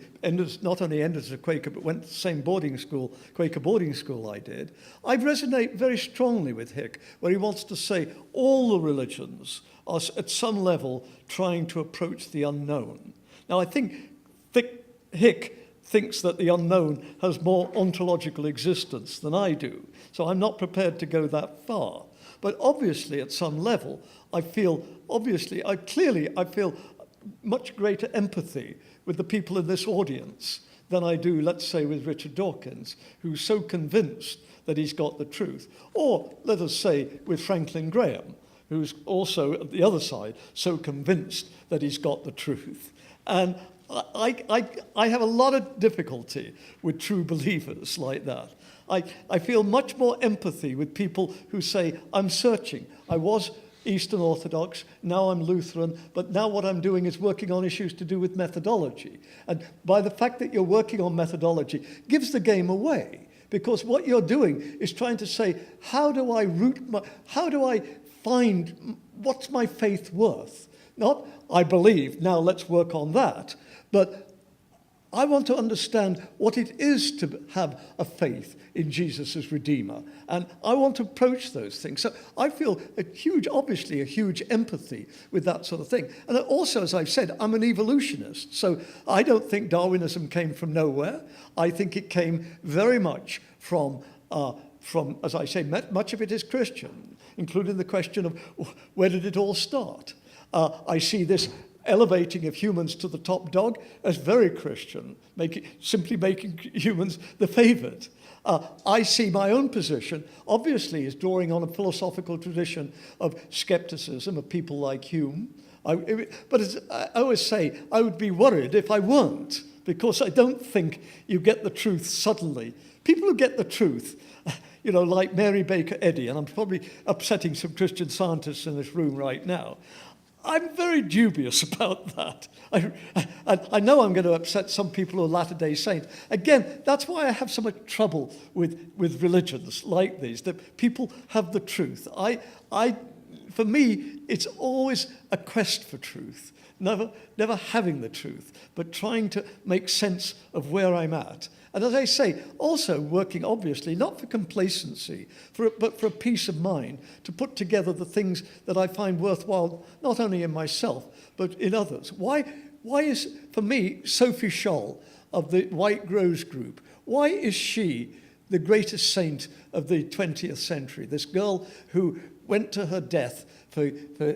not only ended as a Quaker, but went to the same Quaker boarding school I did, I resonate very strongly with Hick, where he wants to say all the religions are at some level trying to approach the unknown. Now, I think Hick thinks that the unknown has more ontological existence than I do, so I'm not prepared to go that far. But obviously, at some level, I feel much greater empathy with the people in this audience than I do, let's say, with Richard Dawkins, who's so convinced that he's got the truth. Or, let us say, with Franklin Graham, who's also, at the other side, so convinced that he's got the truth. And I have a lot of difficulty with true believers like that. I feel much more empathy with people who say, I'm searching. I was Eastern Orthodox, now I'm Lutheran, but now what I'm doing is working on issues to do with methodology. And by the fact that you're working on methodology gives the game away, because what you're doing is trying to say, how do I find what's my faith worth? Not, I believe, now let's work on that. But I want to understand what it is to have a faith in Jesus as Redeemer. And I want to approach those things. So I feel obviously a huge empathy with that sort of thing. And also, as I've said, I'm an evolutionist. So I don't think Darwinism came from nowhere. I think it came very much from, as I say, much of it is Christian, including the question of where did it all start? I see this elevating of humans to the top dog as very Christian, simply making humans the favourite. I see my own position, obviously, is drawing on a philosophical tradition of skepticism of people like Hume. But as I always say, I would be worried if I weren't, because I don't think you get the truth suddenly. People who get the truth, like Mary Baker Eddy, and I'm probably upsetting some Christian scientists in this room right now, I'm very dubious about that. I know I'm going to upset some people who are Latter-day Saints. Again, that's why I have so much trouble with religions like these, that people have the truth. For me, it's always a quest for truth, never having the truth, but trying to make sense of where I'm at. And as I say, also working, obviously, not for complacency, but for a peace of mind, to put together the things that I find worthwhile, not only in myself, but in others. Why is, for me, Sophie Scholl of the White Rose group, why is she the greatest saint of the 20th century? This girl who went to her death for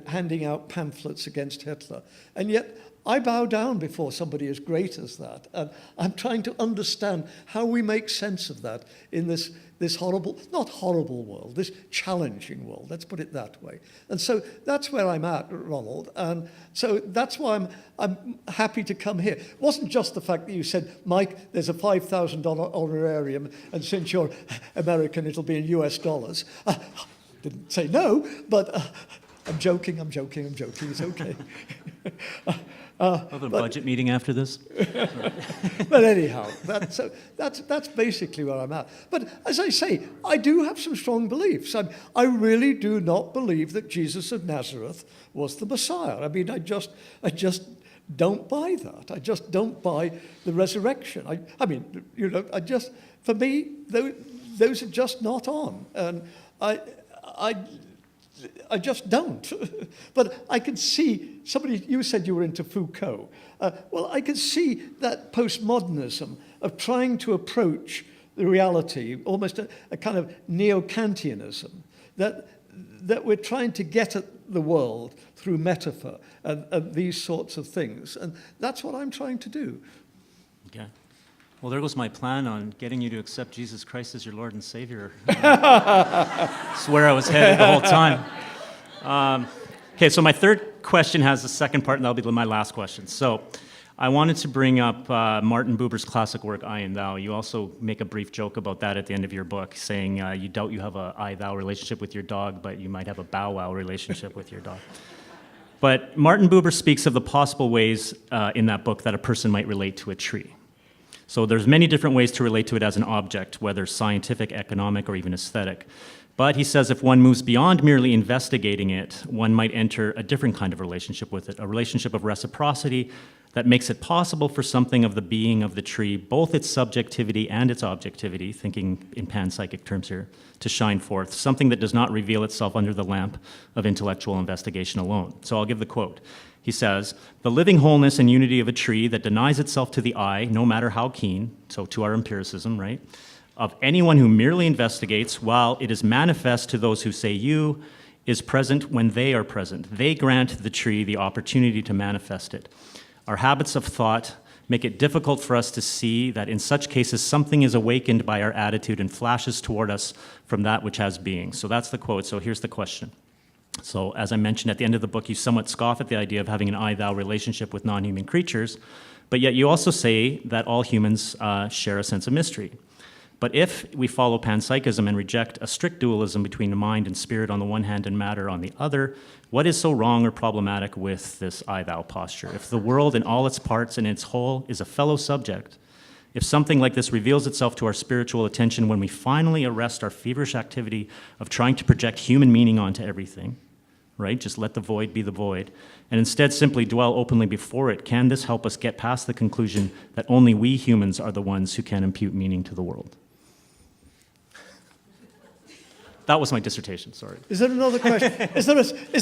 handing out pamphlets against Hitler. And yet, I bow down before somebody as great as that. And I'm trying to understand how we make sense of that in this horrible, not horrible world, this challenging world, let's put it that way. And so that's where I'm at, Ronald. And so that's why I'm happy to come here. It wasn't just the fact that you said, Mike, there's a $5,000 honorarium, and since you're American, it'll be in US dollars. Didn't say no, but I'm joking, it's okay. Have a budget meeting after this? But anyhow, that's basically where I'm at. But as I say, I do have some strong beliefs. I really do not believe that Jesus of Nazareth was the Messiah. I mean, I just don't buy that. I just don't buy the resurrection. For me, those are just not on. And I just don't. But I can see, you said you were into Foucault. Well, I can see that postmodernism of trying to approach the reality, almost a kind of neo-Kantianism, that we're trying to get at the world through metaphor and these sorts of things. And that's what I'm trying to do. Okay. Well, there goes my plan on getting you to accept Jesus Christ as your Lord and Savior. That's where I was headed the whole time. Okay, so my third question has the second part, and that'll be my last question. So I wanted to bring up Martin Buber's classic work, I and Thou. You also make a brief joke about that at the end of your book, saying you doubt you have a I-thou relationship with your dog, but you might have a bow-wow relationship with your dog. But Martin Buber speaks of the possible ways in that book that a person might relate to a tree. So there's many different ways to relate to it as an object, whether scientific, economic, or even aesthetic. But he says if one moves beyond merely investigating it, one might enter a different kind of relationship with it, a relationship of reciprocity that makes it possible for something of the being of the tree, both its subjectivity and its objectivity, thinking in panpsychic terms here, to shine forth, something that does not reveal itself under the lamp of intellectual investigation alone. So I'll give the quote. He says, "The living wholeness and unity of a tree that denies itself to the eye, no matter how keen," so to our empiricism, right, "of anyone who merely investigates, while it is manifest to those who say you, is present when they are present. They grant the tree the opportunity to manifest it. Our habits of thought make it difficult for us to see that in such cases something is awakened by our attitude and flashes toward us from that which has being." So that's the quote. So here's the question. So as I mentioned at the end of the book, you somewhat scoff at the idea of having an I-thou relationship with non-human creatures, but yet you also say that all humans share a sense of mystery. But if we follow panpsychism and reject a strict dualism between the mind and spirit on the one hand and matter on the other, what is so wrong or problematic with this I-thou posture? If the world in all its parts and its whole is a fellow subject, if something like this reveals itself to our spiritual attention when we finally arrest our feverish activity of trying to project human meaning onto everything, right? Just let the void be the void, and instead simply dwell openly before it, can this help us get past the conclusion that only we humans are the ones who can impute meaning to the world? That was my dissertation, sorry. Is there another question? Is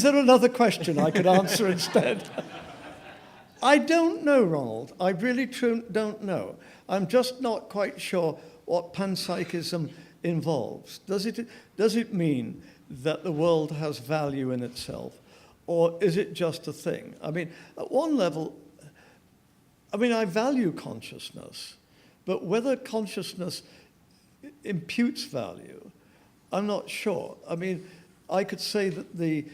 there another question I could answer instead? I don't know, Ronald. I really don't know. I'm just not quite sure what panpsychism involves. Does it mean that the world has value in itself? Or is it just a thing? I mean, at one level, I value consciousness, but whether consciousness imputes value, I'm not sure. I mean, I could say that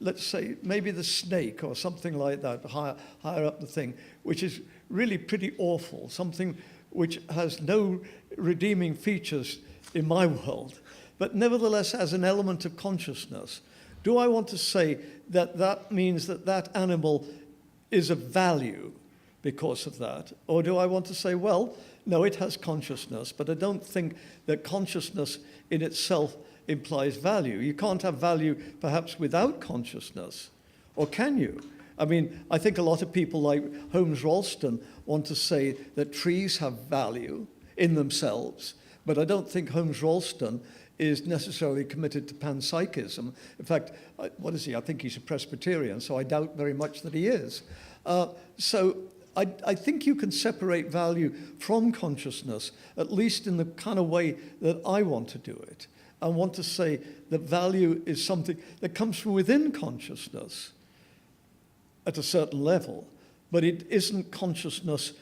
let's say, maybe the snake or something like that, higher up the thing, which is really pretty awful, something which has no redeeming features in my world, but nevertheless has an element of consciousness. Do I want to say that that means that that animal is of value because of that? Or do I want to say, well, no, it has consciousness, but I don't think that consciousness in itself implies value. You can't have value perhaps without consciousness, or can you? I mean, I think a lot of people like Holmes Ralston want to say that trees have value in themselves, but I don't think Holmes Ralston is necessarily committed to panpsychism. In fact, what is he? I think he's a Presbyterian, so I doubt very much that he is. So I think you can separate value from consciousness, at least in the kind of way that I want to do it. I want to say that value is something that comes from within consciousness at a certain level, but it isn't consciousness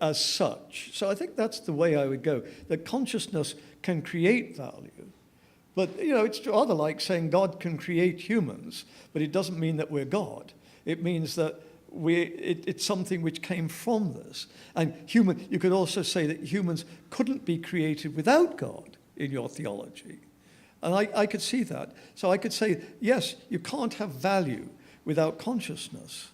as such. So I think that's the way I would go, that consciousness can create value. But, it's rather like saying God can create humans, but it doesn't mean that we're God. It means that it's something which came from this. And you could also say that humans couldn't be created without God in your theology. And I could see that. So I could say, yes, you can't have value without consciousness.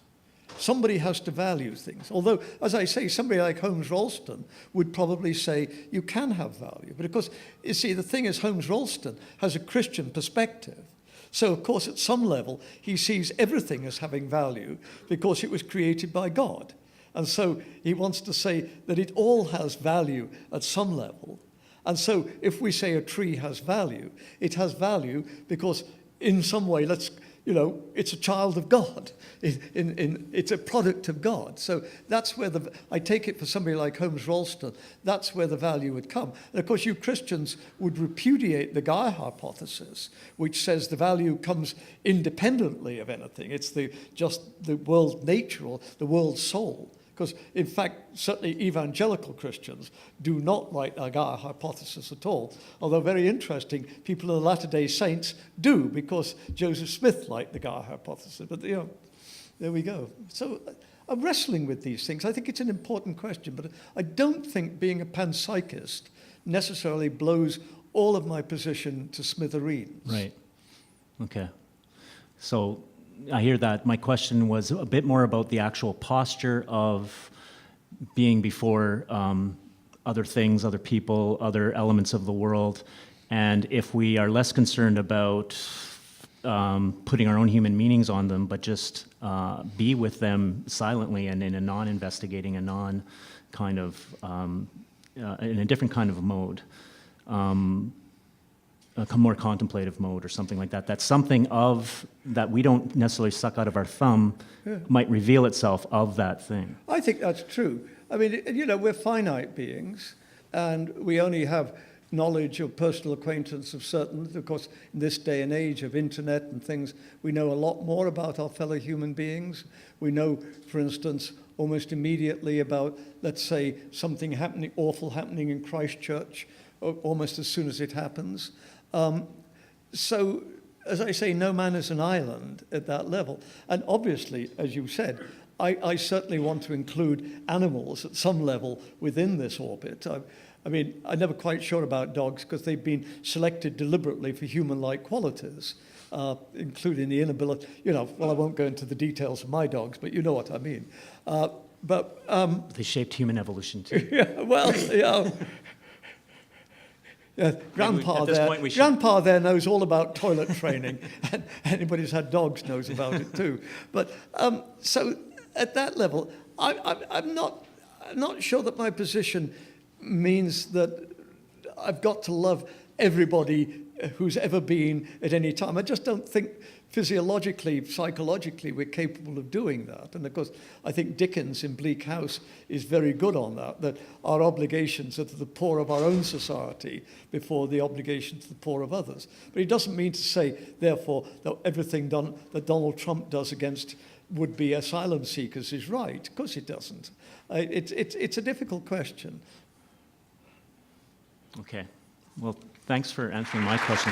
Somebody has to value things. Although, as I say, somebody like Holmes Ralston would probably say you can have value. But of course, you see, the thing is, Holmes Ralston has a Christian perspective. So, of course, at some level, he sees everything as having value because it was created by God. And so he wants to say that it all has value at some level. And so if we say a tree has value, it has value because in some way, it's a child of God. It's a product of God. So that's where I take it for somebody like Holmes Ralston, that's where the value would come. And of course, you Christians would repudiate the Gaia hypothesis, which says the value comes independently of anything. It's just the world nature or the world soul. Because, in fact, certainly evangelical Christians do not like the Gaia hypothesis at all. Although, very interesting, people of the Latter-day Saints do, because Joseph Smith liked the Gaia hypothesis. But, there we go. So I'm wrestling with these things. I think it's an important question, but I don't think being a panpsychist necessarily blows all of my position to smithereens. Right. Okay. So I hear that. My question was a bit more about the actual posture of being before other things, other people, other elements of the world. And if we are less concerned about putting our own human meanings on them, but just be with them silently and in a non-investigating, a non-kind of, in a different kind of mode, a more contemplative mode or something like that. That's something that we don't necessarily suck out of our thumb might reveal itself of that thing. I think that's true. I mean, you know, we're finite beings, and we only have knowledge or personal acquaintance of certain, of course, in this day and age of internet and things, we know a lot more about our fellow human beings. We know, for instance, almost immediately about, let's say, something awful happening in Christchurch, almost as soon as it happens. So, as I say, no man is an island at that level. And obviously, as you said, I certainly want to include animals at some level within this orbit. I mean, I'm never quite sure about dogs because they've been selected deliberately for human-like qualities, including the inability, you know, well, I won't go into the details of my dogs, but you know what I mean. They shaped human evolution too. Yeah, well, you know, yeah, Grandpa there knows all about toilet training, and anybody who's had dogs knows about it too. But so at that level, I'm not sure that my position means that I've got to love everybody who's ever been at any time. I just don't think physiologically, psychologically, we're capable of doing that. And of course, I think Dickens in Bleak House is very good on that our obligations are to the poor of our own society before the obligation to the poor of others. But he doesn't mean to say, therefore, that everything that Donald Trump does against would-be asylum seekers is right. Of course it doesn't. It's a difficult question. Okay. Well, thanks for answering my question.